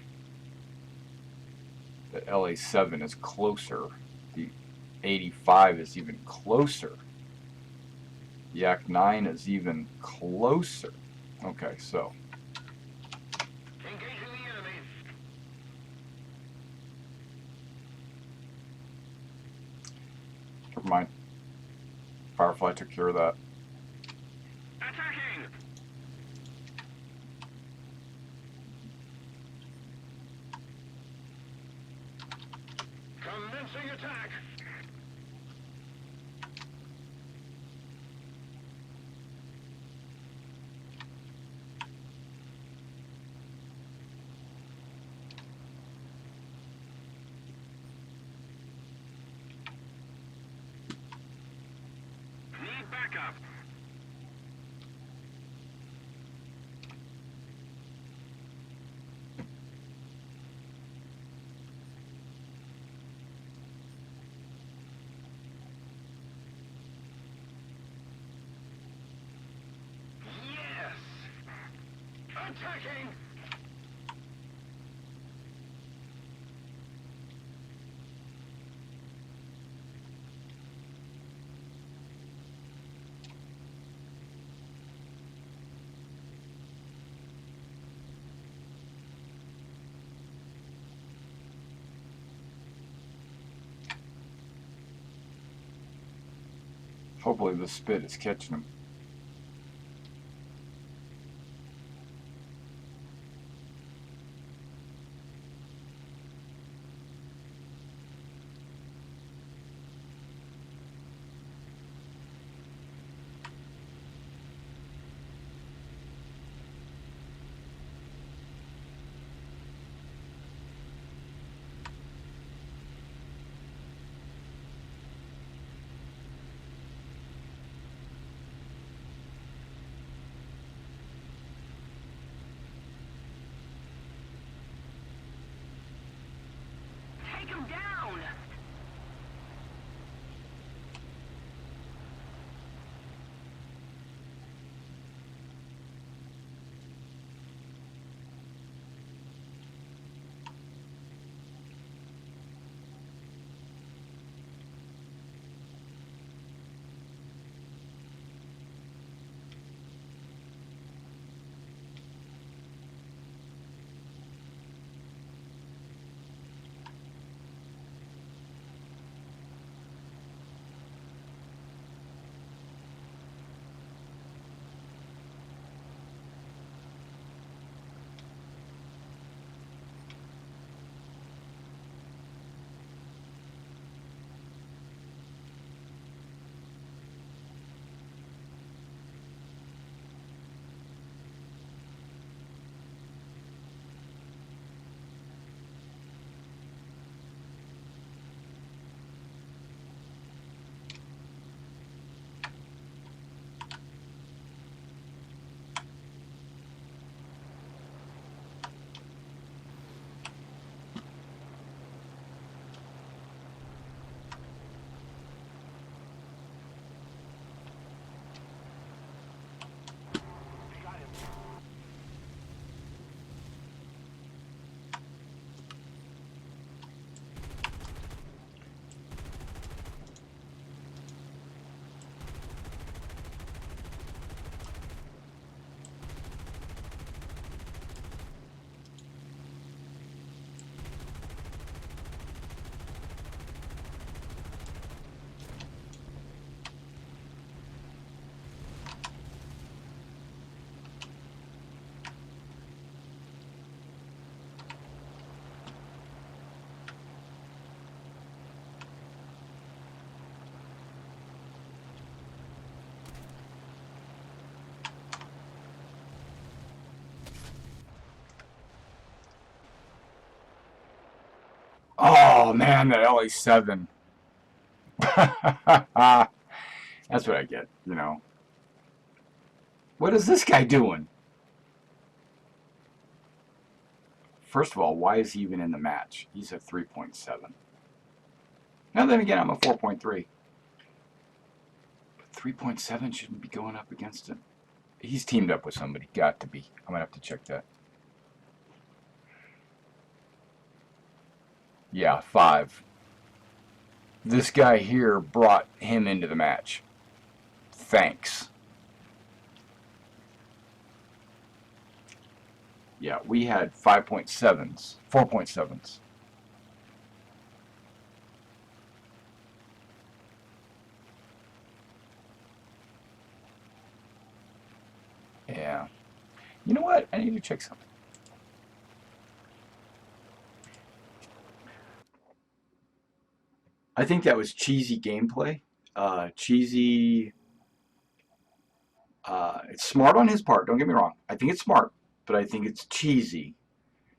The LA7 is closer. The 85 is even closer. The Yak 9 is even closer. Okay, so. Engaging the enemy. Never mind. Firefly took care of that. Attacking. Commencing attack. Need backup. Yes. Attacking. Hopefully the spit is catching him. going down! Oh man, that LA7. That's what I get, you know. What is this guy doing? First of all, why is he even in the match? He's a 3.7. Now then again, I'm a 4.3. But 3.7 shouldn't be going up against him. He's teamed up with somebody. Got to be. I'm going to have to check that. Yeah, 5. This guy here brought him into the match. Thanks. Yeah, we had 5.7s, 4.7s. Yeah. You know what? I need to check something. I think that was cheesy gameplay. Cheesy. It's smart on his part. Don't get me wrong. I think it's smart, but I think it's cheesy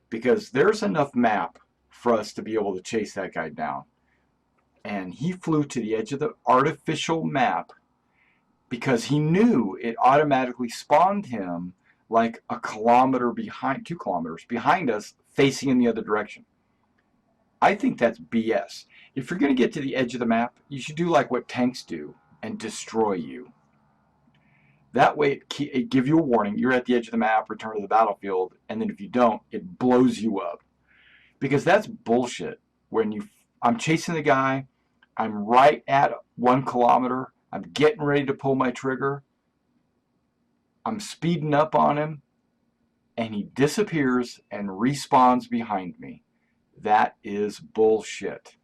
because there's enough map for us to be able to chase that guy down. And he flew to the edge of the artificial map because he knew it automatically spawned him like a kilometer behind, 2 kilometers behind us, facing in the other direction. I think that's BS. If you're going to get to the edge of the map, you should do like what tanks do and destroy you. That way it gives you a warning. You're at the edge of the map, return to the battlefield, and then if you don't, it blows you up. Because that's bullshit. I'm chasing the guy, I'm right at 1 kilometer, I'm getting ready to pull my trigger, I'm speeding up on him, and he disappears and respawns behind me. That is bullshit.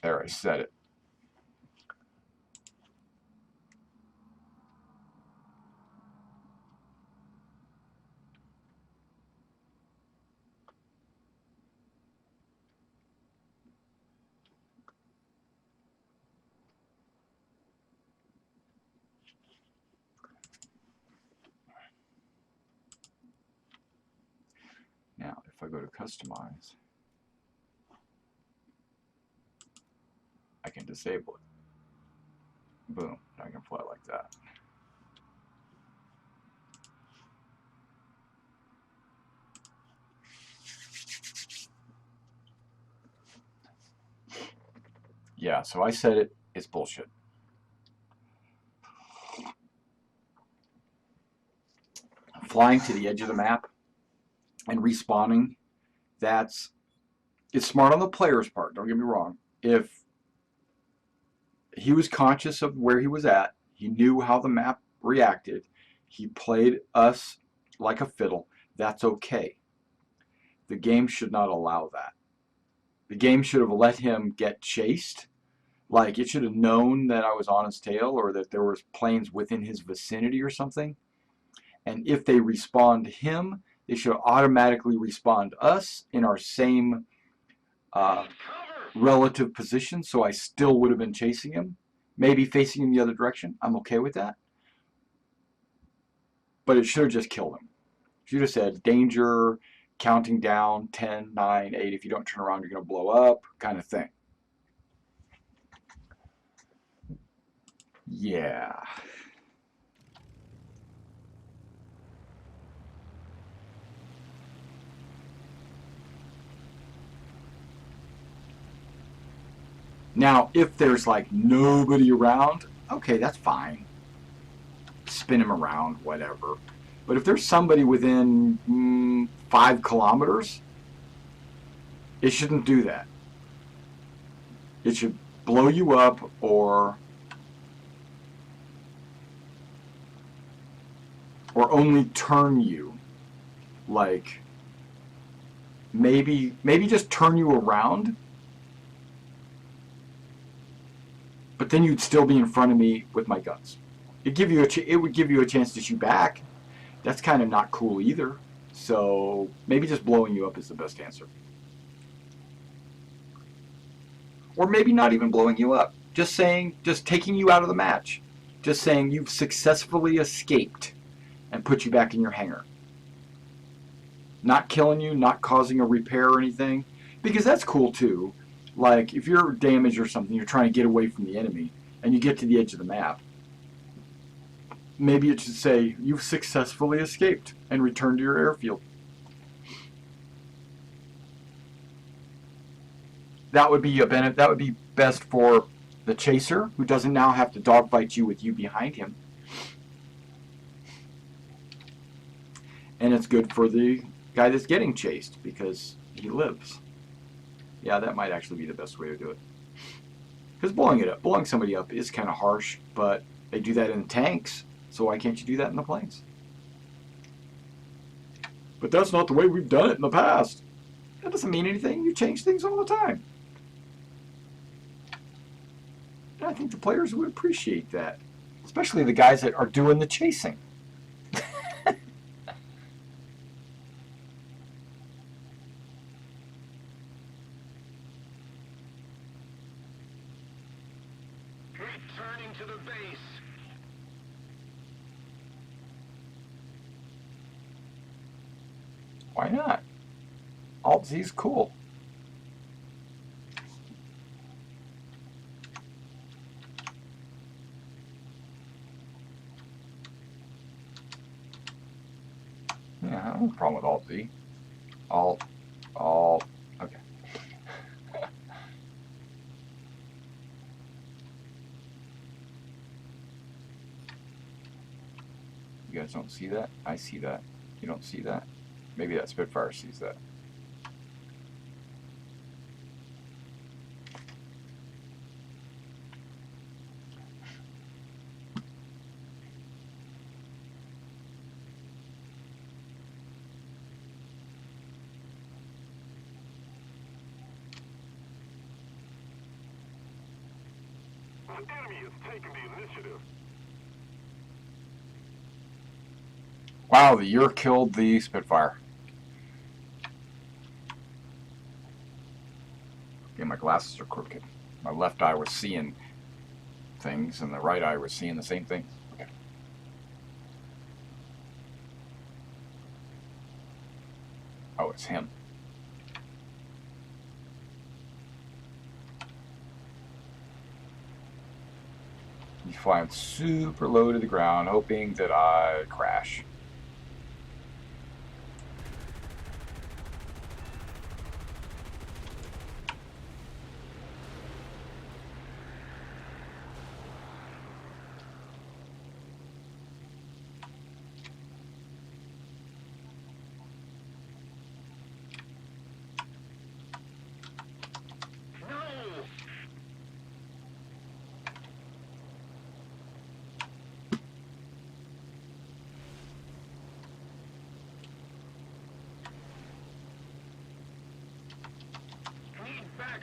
There, I said it. Now, if I go to customize, I can disable it. Boom, I can fly like that. Yeah, so I said it. It's bullshit. Flying to the edge of the map and respawning, it's smart on the player's part, don't get me wrong. If he was conscious of where he was at, he knew how the map reacted, he played us like a fiddle, that's okay. The game should not allow that. The game should have let him get chased. Like, it should have known that I was on his tail or that there was planes within his vicinity or something. And if they respawned him, they should automatically respawn us in our same relative position, so I still would have been chasing him. Maybe facing him the other direction. I'm okay with that. But it should have just killed him. Should have said, danger, counting down, 10, 9, 8. If you don't turn around, you're going to blow up, kind of thing. Yeah. Now, if there's like nobody around, okay, that's fine. Spin him around, whatever. But if there's somebody within 5 kilometers, it shouldn't do that. It should blow you up or only turn you. Like, maybe just turn you around, but then you'd still be in front of me with my guns. It would give you a chance to shoot back. That's kind of not cool either. So maybe just blowing you up is the best answer. Or maybe not even blowing you up. Just taking you out of the match. Just saying you've successfully escaped and put you back in your hangar. Not killing you, not causing a repair or anything. Because that's cool too. Like, if you're damaged or something, you're trying to get away from the enemy, and you get to the edge of the map, maybe it should say, you've successfully escaped and returned to your airfield. That would be that would be best for the chaser, who doesn't now have to dogfight you with you behind him. And it's good for the guy that's getting chased, because he lives. Yeah, that might actually be the best way to do it. Because blowing somebody up is kind of harsh, but they do that in tanks, so why can't you do that in the planes? But that's not the way we've done it in the past. That doesn't mean anything. You change things all the time. And I think the players would appreciate that, especially the guys that are doing the chasing. Returning to the base. Why not? Alt-Z is cool. Yeah, I don't have a problem with Alt-Z. Alt, okay. You guys don't see that? I see that. You don't see that? Maybe that Spitfire sees that. The enemy has taken the initiative. Wow, the Ur killed the Spitfire. Yeah, my glasses are crooked. My left eye was seeing things, and the right eye was seeing the same thing. Okay. Oh, it's him. He's flying super low to the ground, hoping that I crash.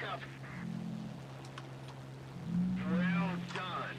backup. Well done.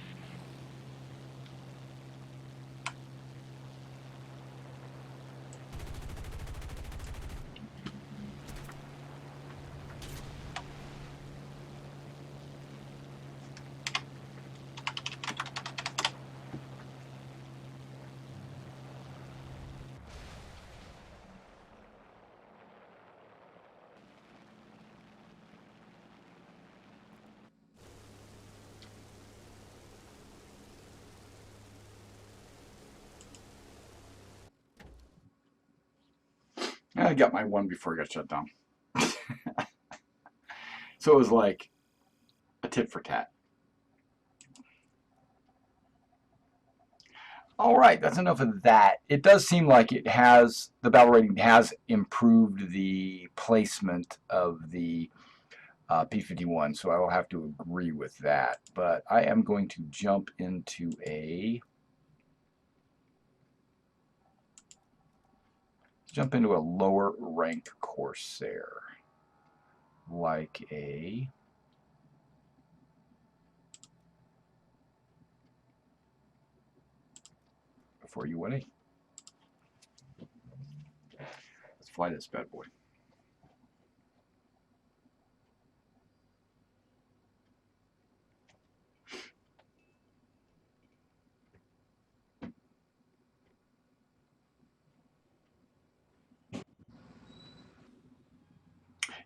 I got my one before I got shut down. So it was like a tit for tat. All right, that's enough of that. It does seem like it has, the battle rating has improved the placement of the P-51, so I will have to agree with that. But I am going to jump into a lower rank Corsair, like a before you win. Let's fly this bad boy.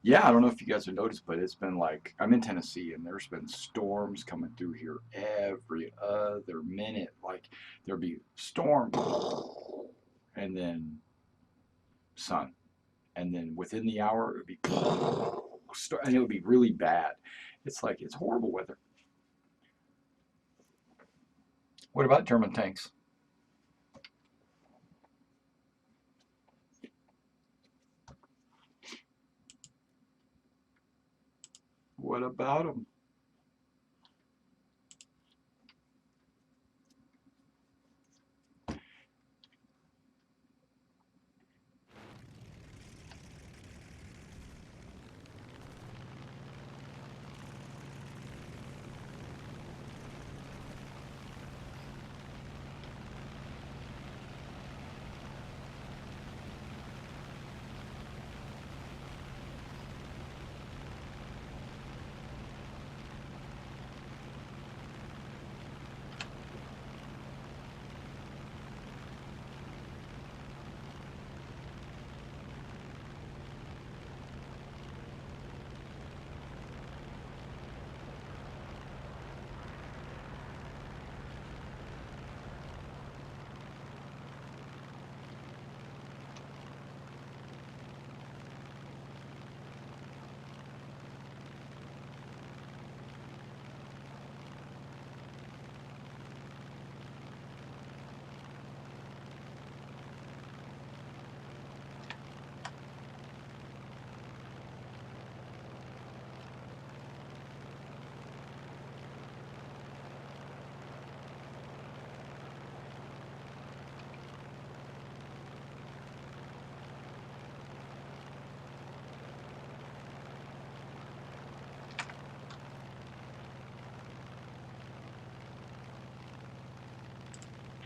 Yeah, I don't know if you guys have noticed, but it's been like, I'm in Tennessee and there's been storms coming through here every other minute. Like there'll be storm and then sun. And then within the hour, it would be and it would be really bad. It's like, it's horrible weather. What about German tanks? What about them?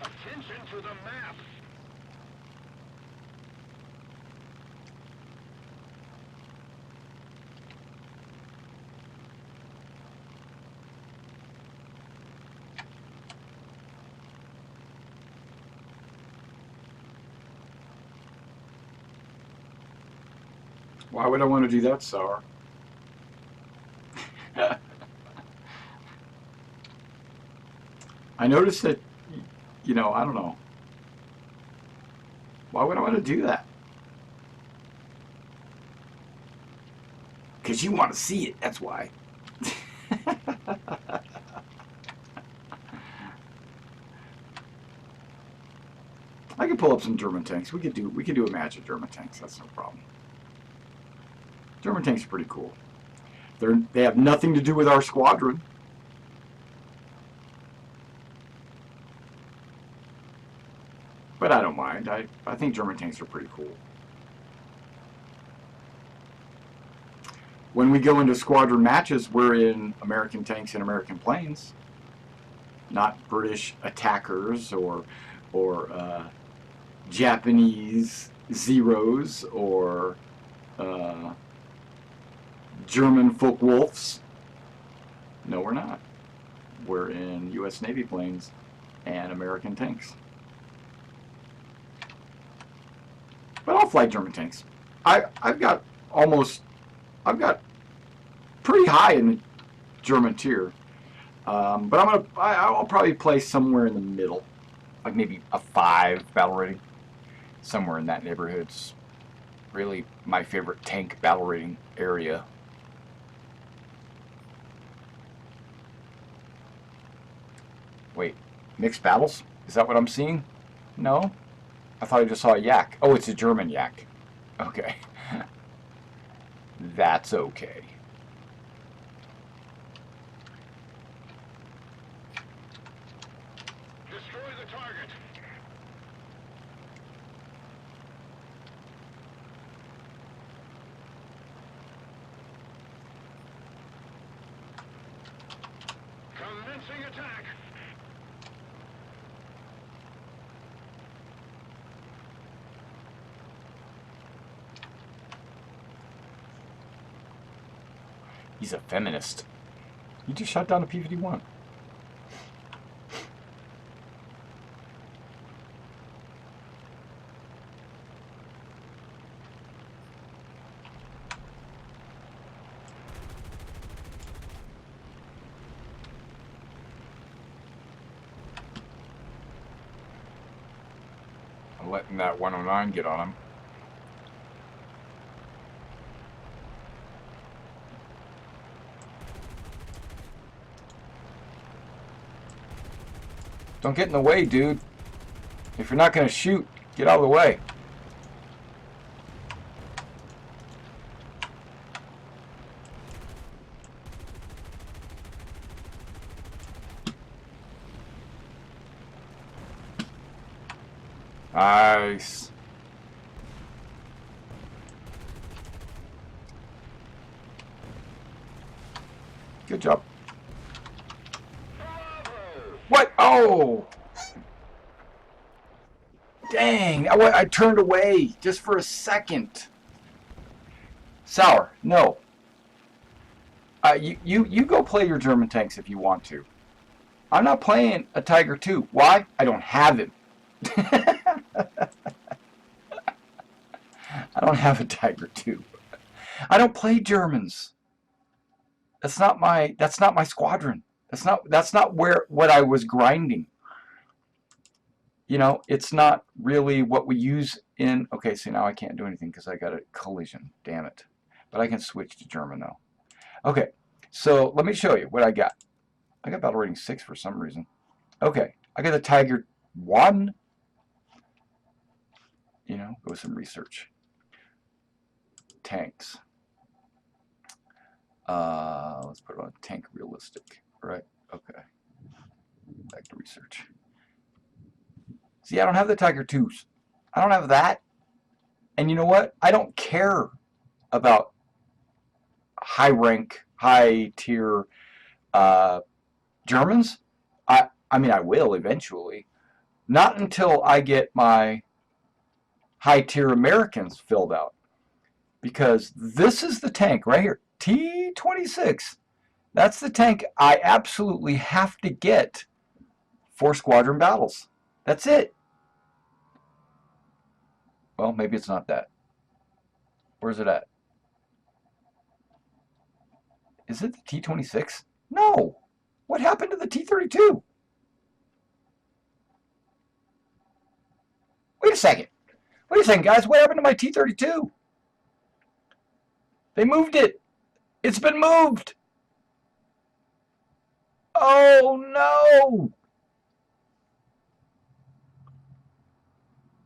Attention to the map. Why would I want to do that, Sour? I noticed that, I don't know. Why would I want to do that? Because you want to see it, that's why. I could pull up some German tanks. We could do a match of German tanks. That's no problem. German tanks are pretty cool. They have nothing to do with our squadron. But I don't mind. I think German tanks are pretty cool. When we go into squadron matches, we're in American tanks and American planes, not British attackers or Japanese Zeros or uh, German Focke-Wulfs. No, we're not. We're in U.S. Navy planes and American tanks. But I'll fly German tanks. I've got pretty high in the German tier. But I'll probably play somewhere in the middle, like maybe a 5 battle rating, somewhere in that neighborhood. It's really my favorite tank battle rating area. Wait, mixed battles? Is that what I'm seeing? No? I thought I just saw a yak. Oh, it's a German yak. Okay. That's okay. Destroy the target. Commencing attack. He's a feminist. He just shot down a P-51. I'm letting that 109 get on him. Don't get in the way, dude. If you're not going to shoot, get out of the way. Nice. Good job. What? Oh! Dang, I turned away just for a second. Sour, no. You go play your German tanks if you want to. I'm not playing a Tiger II. Why? I don't have him. I don't have a Tiger II. I don't play Germans. That's not my squadron. That's not what I was grinding. You know, it's not really what we use in. Okay, so now I can't do anything because I got a collision. Damn it. But I can switch to German though. Okay, so let me show you what I got. I got battle rating 6 for some reason. Okay, I got the Tiger 1. You know, go with some research. Tanks. Let's put it on tank realistic, right? Okay. Back to research. See, I don't have the Tiger 2s. I don't have that. And you know what? I don't care about high rank, high tier Germans. I mean, I will eventually. Not until I get my high tier Americans filled out. Because this is the tank right here. T-26. That's the tank I absolutely have to get for squadron battles. That's it. Well, maybe it's not that. Where's it at? Is it the T-26? No. What happened to the T-32? Wait a second. Wait a second, guys. What happened to my T-32? They moved it. It's been moved. Oh, no.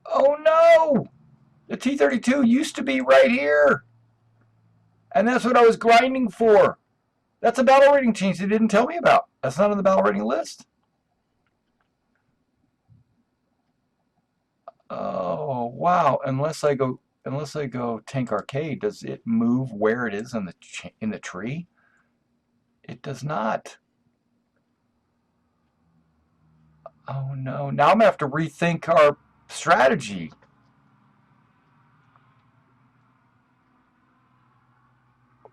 Oh, no. The T-32 used to be right here. And that's what I was grinding for. That's a battle rating change they didn't tell me about. That's not on the battle rating list. Oh, wow. Unless I go unless I go Tank Arcade, does it move where it is in the tree? It does not. Oh no, now I'm gonna have to rethink our strategy.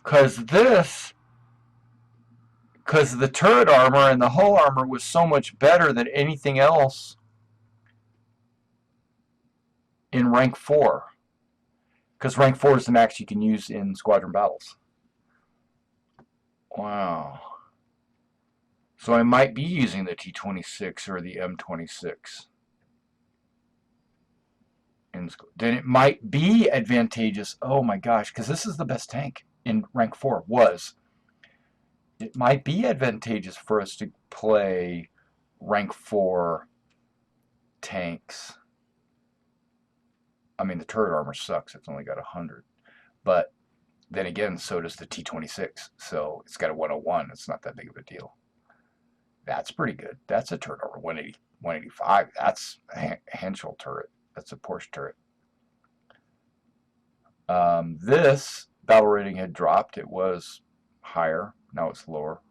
Because the turret armor and the hull armor was so much better than anything else in rank 4. Because rank 4 is the max you can use in squadron battles. Wow. So I might be using the T-26 or the M-26. Then it might be advantageous. Oh my gosh, because this is the best tank in rank 4, was. It might be advantageous for us to play rank 4 tanks. I mean, the turret armor sucks. It's only got 100. But then again, so does the T-26. So it's got a 101. It's not that big of a deal. That's pretty good. That's a turret armor, 180, 185. That's a Henschel turret. That's a Porsche turret. This battle rating had dropped. It was higher. Now it's lower.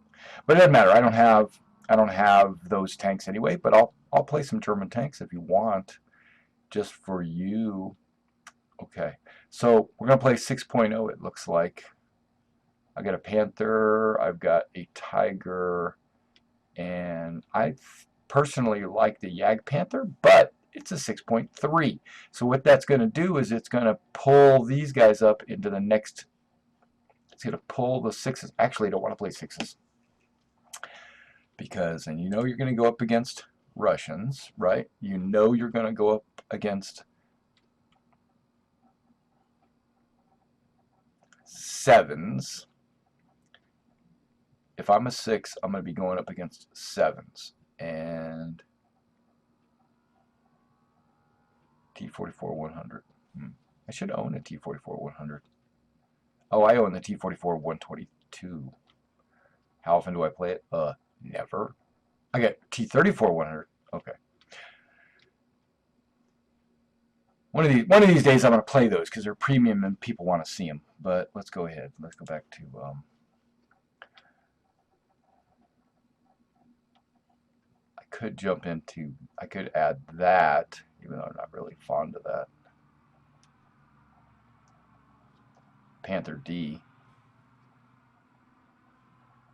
But it doesn't matter. I don't have those tanks anyway. But I'll play some German tanks if you want, just for you. Okay. So we're gonna play 6.0. It looks like. I got a Panther. I've got a Tiger. And I personally like the Jag Panther, but it's a 6.3. So what that's going to do is it's going to pull these guys up into the next. It's going to pull the 6s. Actually, I don't want to play 6s. Because, and you know you're going to go up against Russians, right? You know you're going to go up against 7s. If I'm a 6, I'm going to be going up against 7s. And T-44-100. I should own a T-44-100. Oh, I own the T-44-122. How often do I play it? Never. I got T-34-100. Okay. One of these days I'm going to play those because they're premium and people want to see them. But let's go ahead. Let's go back to I could add that, even though I'm not really fond of that. Panther D.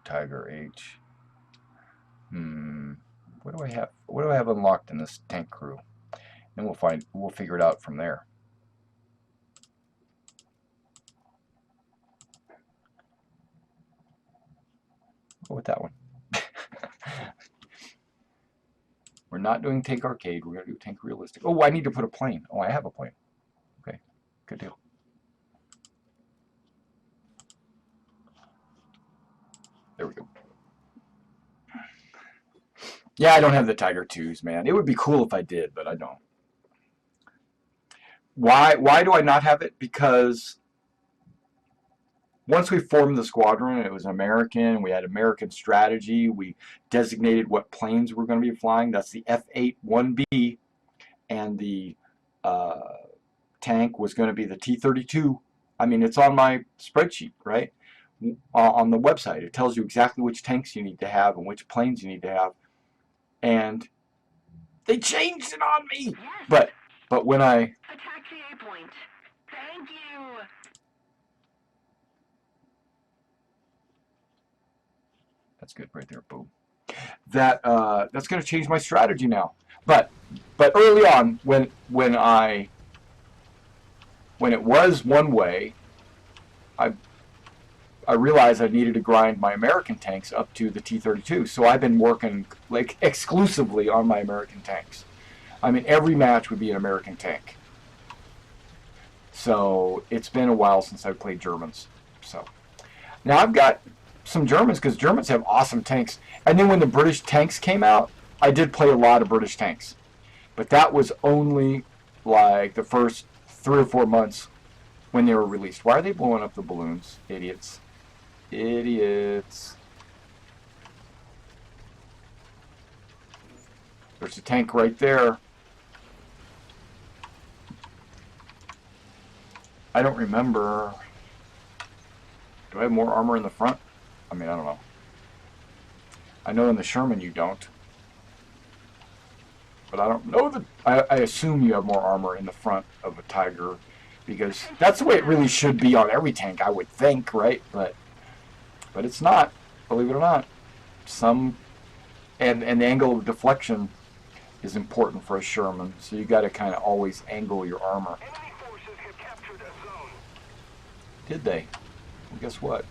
Tiger H. What do I have? What do I have unlocked in this tank crew? And we'll figure it out from there. Go with that one. We're not doing Tank Arcade. We're going to do Tank Realistic. Oh, I need to put a plane. Oh, I have a plane. Okay, good deal. There we go. Yeah, I don't have the Tiger 2s, man. It would be cool if I did, but I don't. Why do I not have it? Because once we formed the squadron, it was American. We had American strategy. We designated what planes we're going to be flying. That's the F-8-1B, and the tank was going to be the T-32. I mean, it's on my spreadsheet, right? On the website, it tells you exactly which tanks you need to have and which planes you need to have. And they changed it on me. Yes. But when I Attack the A point. Thank you. That's good right there. Boom. That's going to change my strategy now. But early on, when it was one way, I realized I needed to grind my American tanks up to the T-32. So I've been working like exclusively on my American tanks. I mean, every match would be an American tank. So it's been a while since I've played Germans. So now I've got some Germans because Germans have awesome tanks. And then when the British tanks came out, I did play a lot of British tanks. But that was only like the first 3 or 4 months when they were released. Why are they blowing up the balloons? Idiots. Idiots. There's a tank right there. I don't remember. Do I have more armor in the front? I mean, I don't know. I know in the Sherman you don't. But I don't know that. I assume you have more armor in the front of a Tiger, because that's the way it really should be on every tank, I would think, right? But it's not, believe it or not. Some and the angle of deflection is important for a Sherman, so you got to kind of always angle your armor. Enemy forces have captured a zone. Did they? Well, guess what?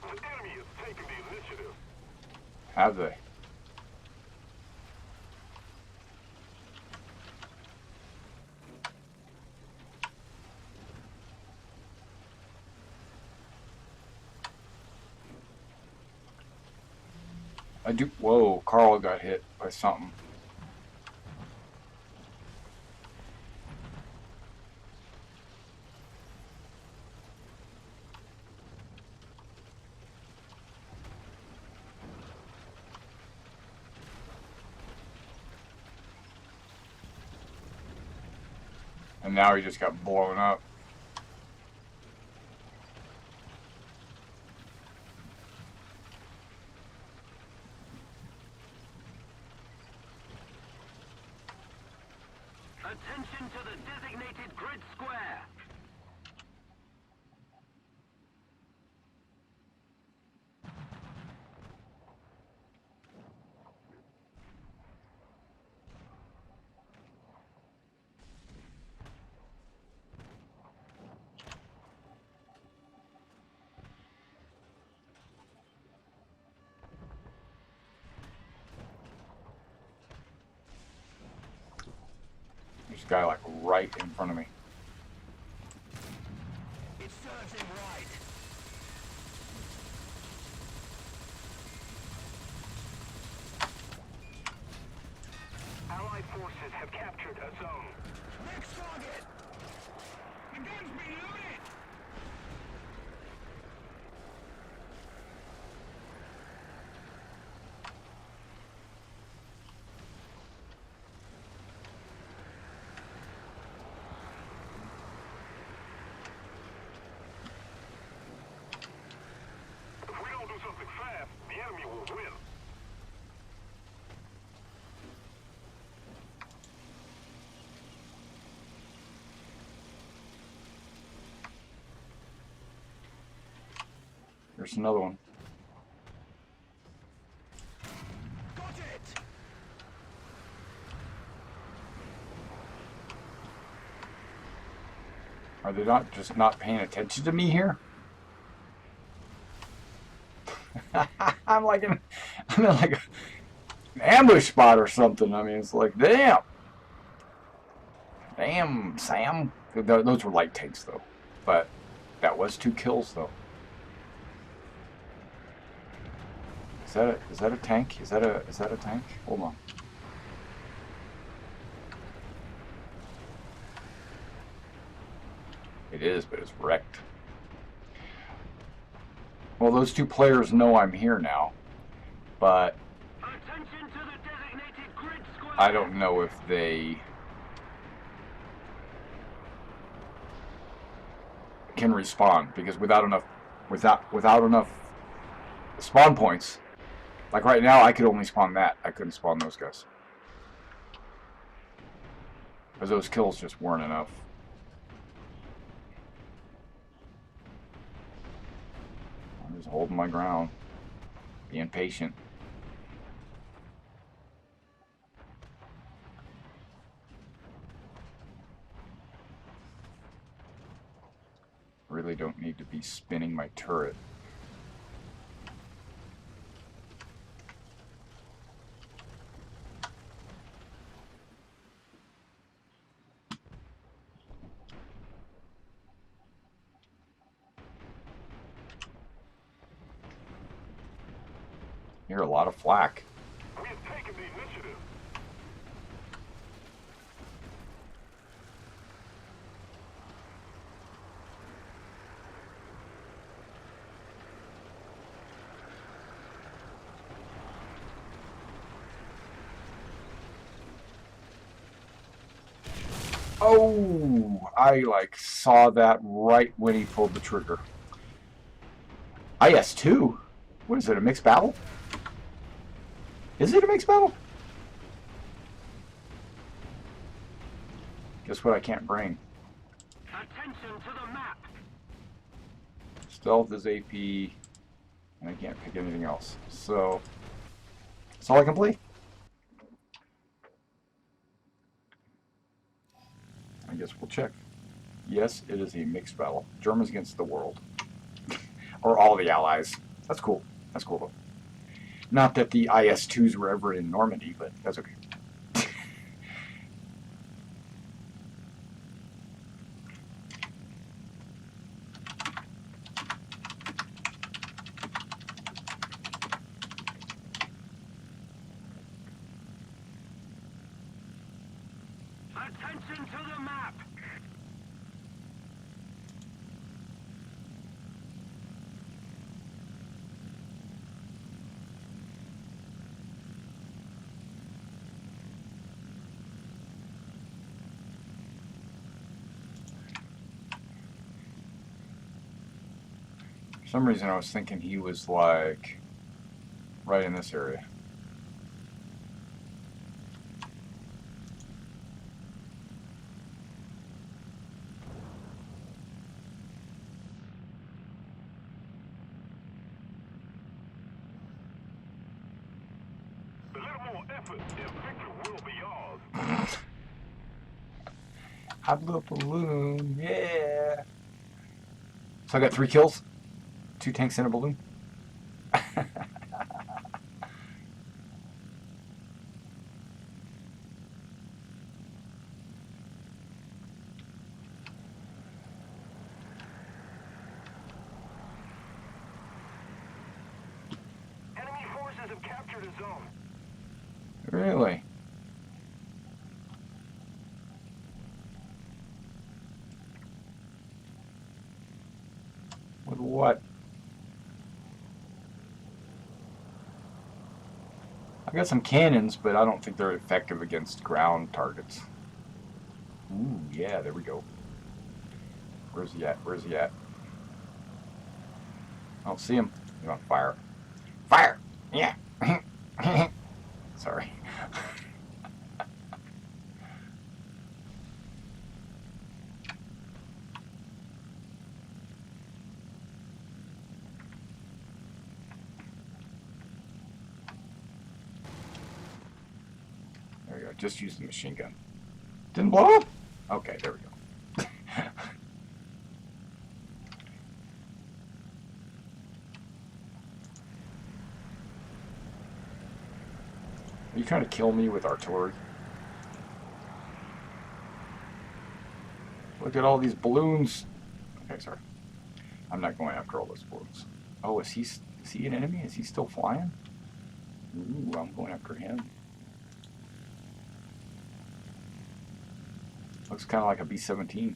The enemy is taking the initiative. Have they? I do. Whoa, Carl got hit by something. And now he just got blown up. Attention to the designated grid square. There's a guy like right in front of me. It serves him right. Allied forces have captured a zone. Next target! The gun's been loaded! If we don't do something fast, the enemy will win. There's another one. Got it! Are they not just not paying attention to me here? I'm like I'm in like an ambush spot or something. I mean, it's like, damn, Sam. Those were light takes though, but that was 2 kills though. Is that a tank? Is that a tank? Hold on. It is, but it's wrecked. Well, those 2 players know I'm here now, but Attention to the designated grid square. I don't know if they can respawn, because without enough spawn points, like right now, I could only spawn that. I couldn't spawn those guys because those kills just weren't enough. I'm just holding my ground, being patient. Really don't need to be spinning my turret. You're a lot of flak. We have taken the initiative. Oh, I like saw that right when he pulled the trigger. IS-2? What is it, a mixed battle? Is it a mixed battle? Guess what I can't bring? Attention to the map. Stealth is AP, and I can't pick anything else. So, that's all I can play. I guess we'll check. Yes, it is a mixed battle. Germans against the world. Or all the allies. That's cool. That's cool, though. Not that the IS-2s were ever in Normandy, but that's okay. Attention to the map. For some reason, I was thinking he was, like, right in this area. A little more effort and victory will be yours. I blew up a balloon, yeah! So I got 3 kills? 2 tanks in a balloon? Enemy forces have captured a zone. Really? With what? I've got some cannons, but I don't think they're effective against ground targets. Ooh, yeah, there we go. Where's he at? Where's he at? I don't see him. He's on fire. Fire! Yeah! Sorry. There we go. Just use the machine gun. Didn't blow up? Okay, there we go. Are you trying to kill me with artillery? Look at all these balloons. Okay, sorry. I'm not going after all those balloons. Oh, is he an enemy? Is he still flying? Ooh, I'm going after him. Looks kind of like a B-17. Getting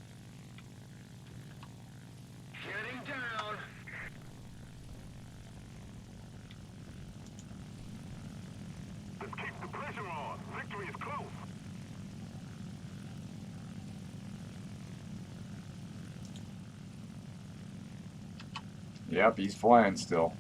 down. Let's keep the pressure on. Victory is close. Yep, he's flying still.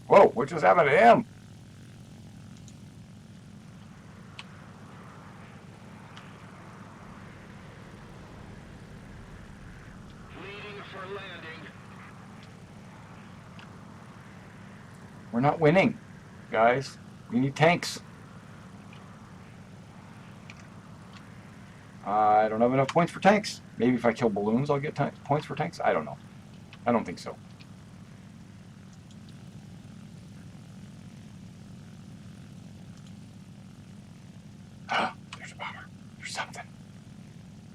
Whoa, what just happened to him? Leading for landing. We're not winning, guys. We need tanks. I don't have enough points for tanks. Maybe if I kill balloons, I'll get points for tanks. I don't know. I don't think so. There's a bomber. There's something.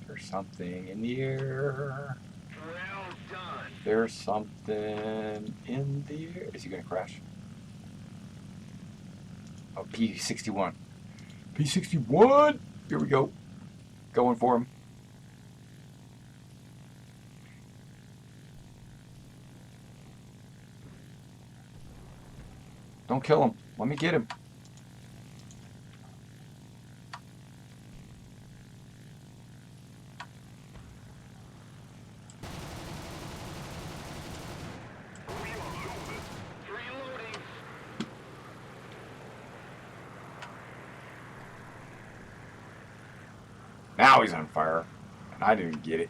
There's something in the air. Well done. There's something in the air. Is he going to crash? Oh, P-61. P-61! Here we go. Going for him. Don't kill him. Let me get him. Reloading. Now he's on fire. And I didn't get it.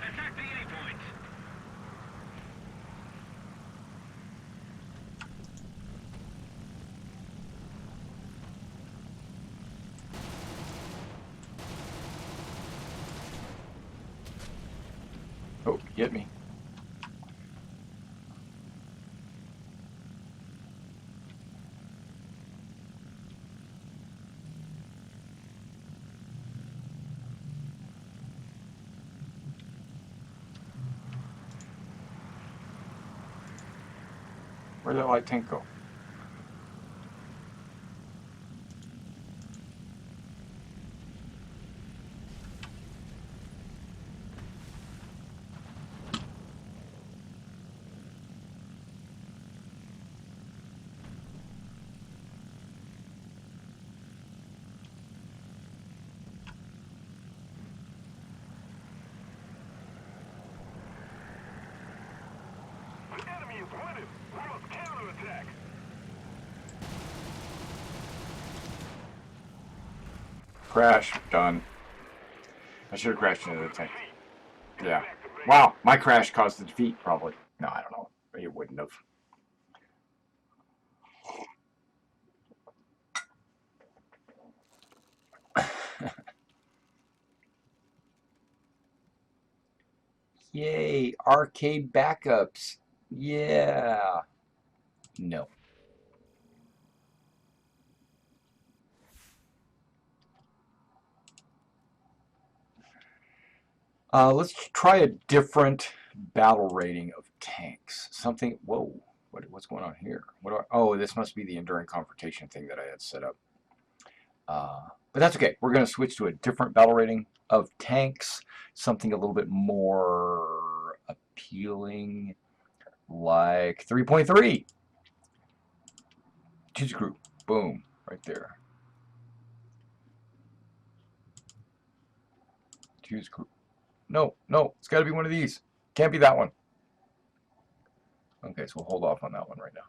Attack the any point. Oh, get me. Where'd that light tank go? The enemy is winning. We must counterattack. Crash. Done. I should have crashed into the tank. Yeah. Wow, my crash caused the defeat, probably. No, I don't know. It wouldn't have. Yay, arcade backups. Yeah. No. Let's try a different battle rating of tanks. Something, whoa, what's going on here? Oh, this must be the enduring confrontation thing that I had set up. But that's okay. We're going to switch to a different battle rating of tanks. Something a little bit more appealing, like 3.3. Choose group. Boom. Right there. Choose group. No, it's got to be one of these. Can't be that one. Okay, so we'll hold off on that one right now.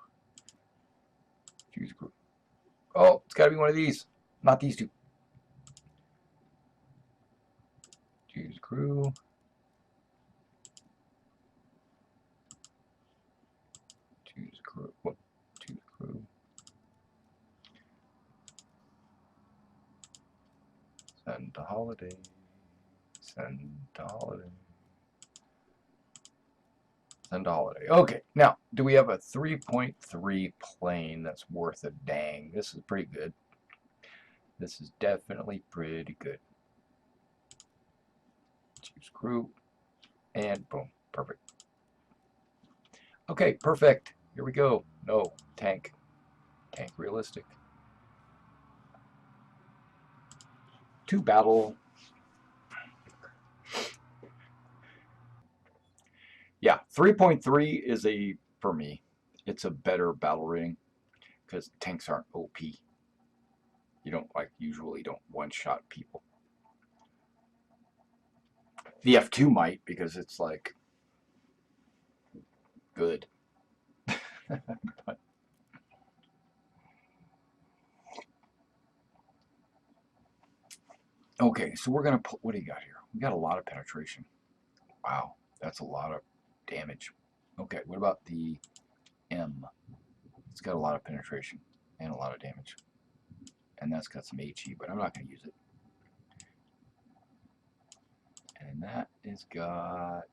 Choose group. Oh, it's got to be one of these. Not these two. Choose crew. Choose crew. Whoop. Choose crew. Send to holiday. Send to holiday. Send to holiday. Okay, now, do we have a 3.3 plane that's worth a dang? This is pretty good. This is definitely pretty good. Choose crew. And boom. Perfect. Okay, perfect. Here we go. no, tank. Tank realistic. 2 battle. Yeah, 3.3 is for me, it's a better battle rating because tanks aren't OP. You don't usually don't one-shot people. The F2 might because it's like good. But, okay, so we're gonna put, what do you got here? We got a lot of penetration. Wow, that's a lot of damage. Okay, what about the M? It's got a lot of penetration and a lot of damage. And that's got some HE, but I'm not going to use it. And that is got,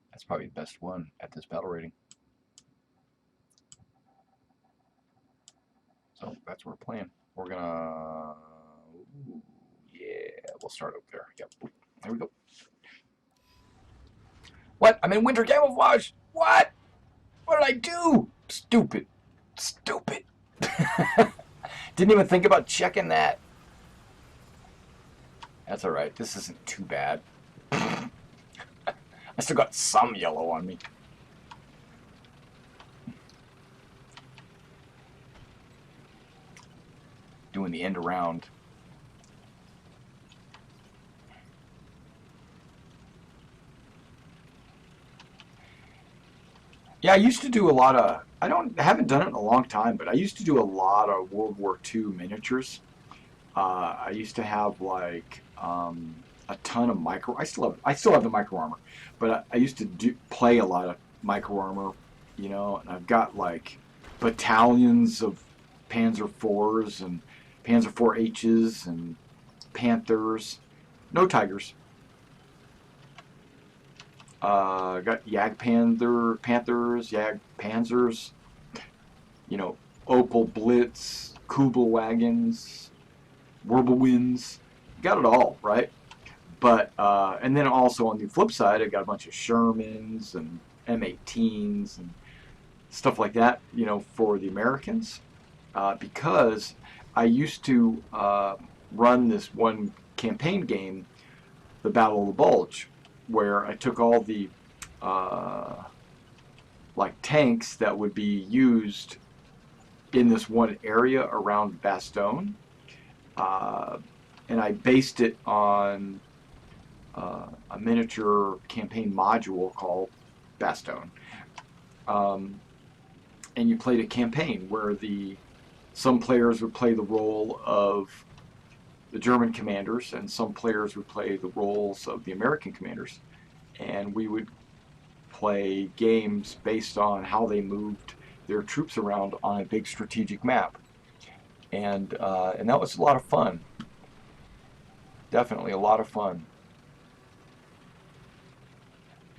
that's probably the best one at this battle rating. So that's what we're playing. We're going to, yeah, we'll start up there. Yep, there we go. What? I'm in winter camouflage. What? What did I do? Stupid. Stupid. Didn't even think about checking that. That's all right. This isn't too bad. I still got some yellow on me. Doing the end around. Yeah, I used to do a lot of, I haven't done it in a long time, but I used to do a lot of World War II miniatures. I used to have like a ton of micro. I still have the micro armor, but I used to play a lot of micro armor, you know. And I've got like battalions of Panzer IVs and Panzer IV-Hs and Panthers, no Tigers. Got Panthers, Jag Panzers, you know, Opel Blitz, Kubel wagons, Whirlwinds. Got it all, right? But and then also on the flip side, I got a bunch of Shermans and M18s and stuff like that, you know, for the Americans, because I used to run this one campaign game, the Battle of the Bulge, where I took all the like tanks that would be used in this one area around Bastogne, and I based it on a miniature campaign module called Bastogne. And you played a campaign where some players would play the role of the German commanders, and some players would play the roles of the American commanders, and we would play games based on how they moved their troops around on a big strategic map, and that was a lot of fun. Definitely a lot of fun,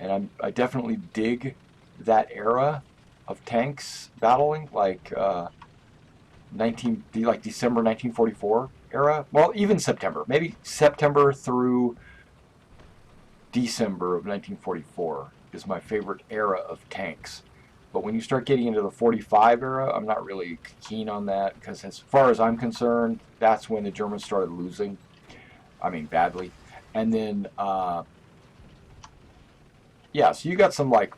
and I definitely dig that era of tanks battling, like December 1944 era. Well, even September, maybe September through December of 1944 is my favorite era of tanks. But when you start getting into the 45 era, I'm not really keen on that, because as far as I'm concerned, that's when the Germans started losing. I mean, badly. And then, yeah, so you got some like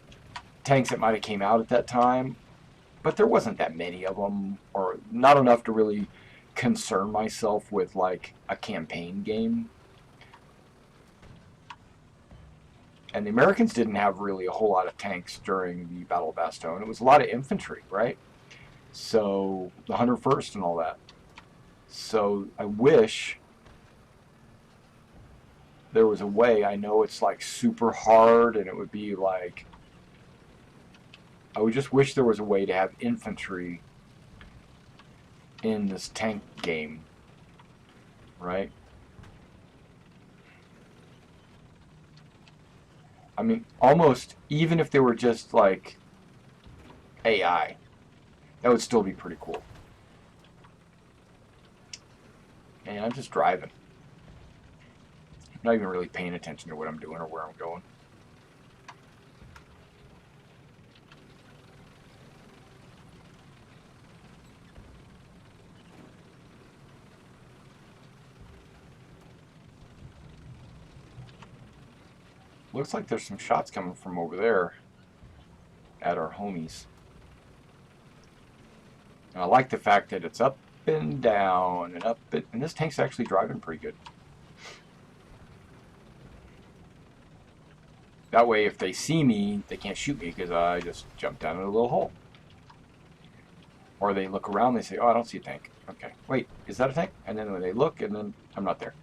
tanks that might have came out at that time, but there wasn't that many of them, or not enough to really concern myself with like a campaign game. And the Americans didn't have really a whole lot of tanks during the Battle of Bastogne. It was a lot of infantry, right? So the 101st and all that. So I wish there was a way. I know it's like super hard, and it would be like, I would just wish there was a way to have infantry in this tank game, right? I mean, almost, even if they were just like AI, that would still be pretty cool. And I'm just driving. I'm not even really paying attention to what I'm doing or where I'm going. Looks like there's some shots coming from over there at our homies. And I like the fact that it's up and down and up, and this tank's actually driving pretty good. That way, if they see me, they can't shoot me because I just jumped down in a little hole. Or they look around, they say, oh, I don't see a tank. Okay, wait, is that a tank? And then when they look, and then I'm not there.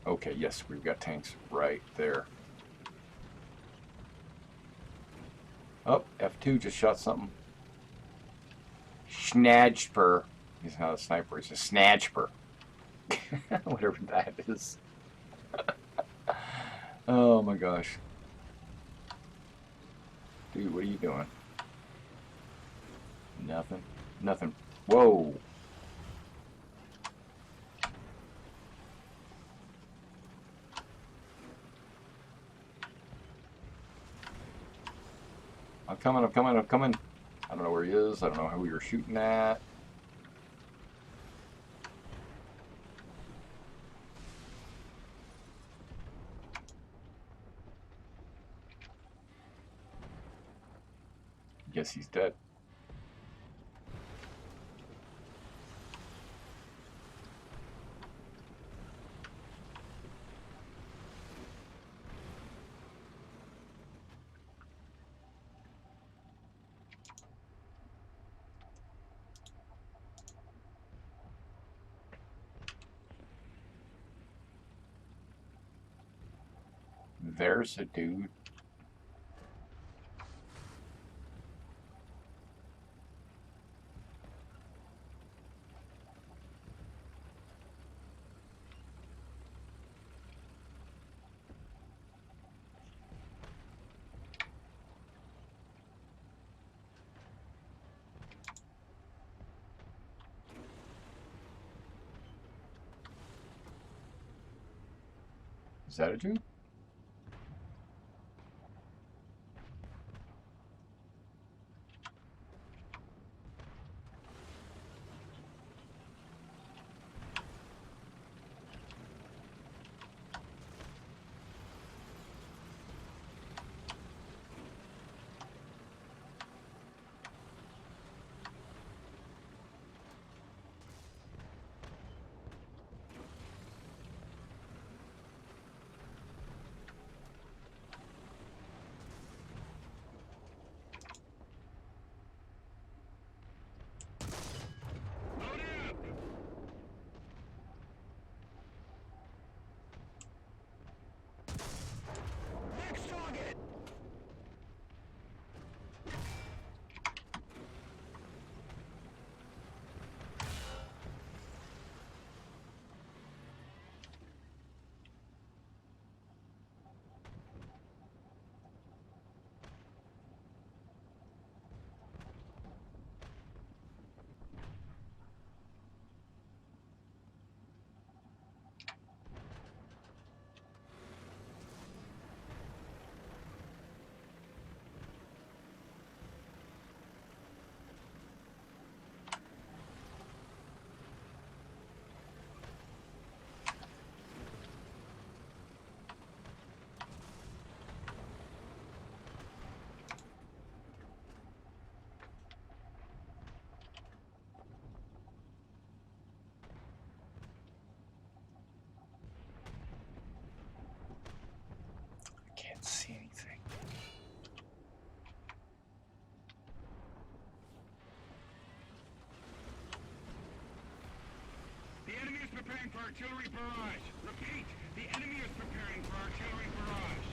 Okay, yes, we've got tanks right there. Oh, F2 just shot something. Snajper. He's not a sniper, he's a snajper. Whatever that is. Oh my gosh. Dude, what are you doing? Nothing. Nothing. Whoa. I'm coming, I'm coming, I'm coming. I don't know where he is. I don't know who you're shooting at. Guess he's dead. There's a dude. Is that a dude? Next target! I can't see anything. The enemy is preparing for artillery barrage. Repeat, the enemy is preparing for artillery barrage.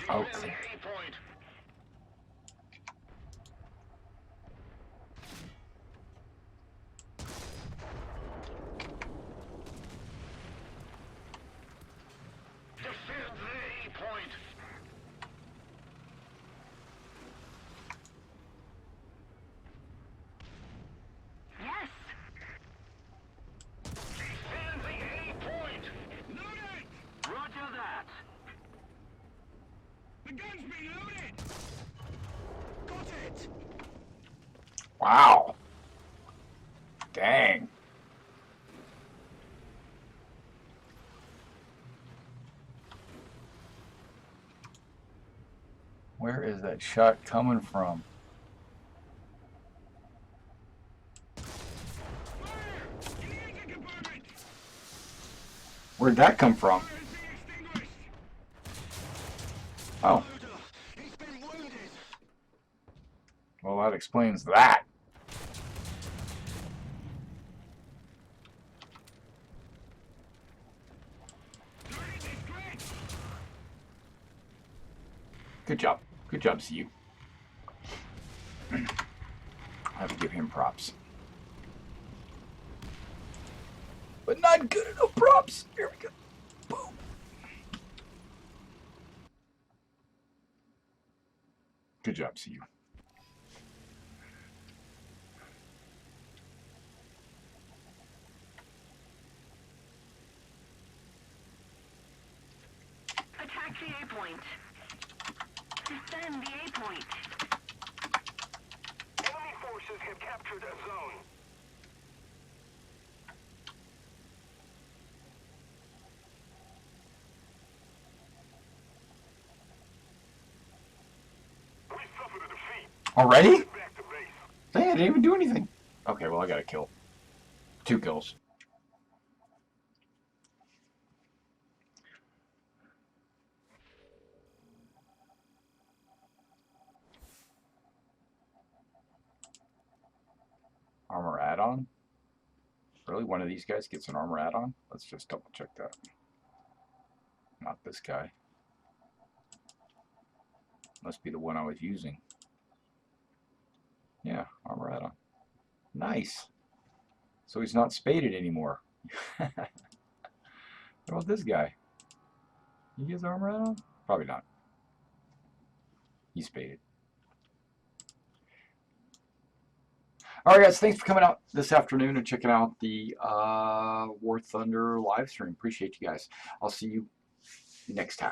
Okay. A point. The gun's being loaded! Got it! Wow. Dang. Where is that shot coming from? Fire! In the engine compartment! Where'd that come from? Fire is being extinguished! Oh, He's been wounded! well, that explains that. Target is cracked! Good job. Good job, CU. I have to give him props. But not good enough props. Here we go. Boom. Good job, CU. Attack the A point. Defend the A point. Enemy forces have captured a zone. We suffered a defeat. Already? Back to base. Dang, I didn't even do anything. Okay, well, I got a kill. 2 kills. Armor add-on? Really? One of these guys gets an armor add-on? Let's just double check that. Not this guy. Must be the one I was using. Yeah, armor add-on. Nice. So he's not spaded anymore. What about this guy? He gets armor add-on? Probably not. He's spaded. Alright guys, thanks for coming out this afternoon and checking out the War Thunder live stream. Appreciate you guys. I'll see you next time.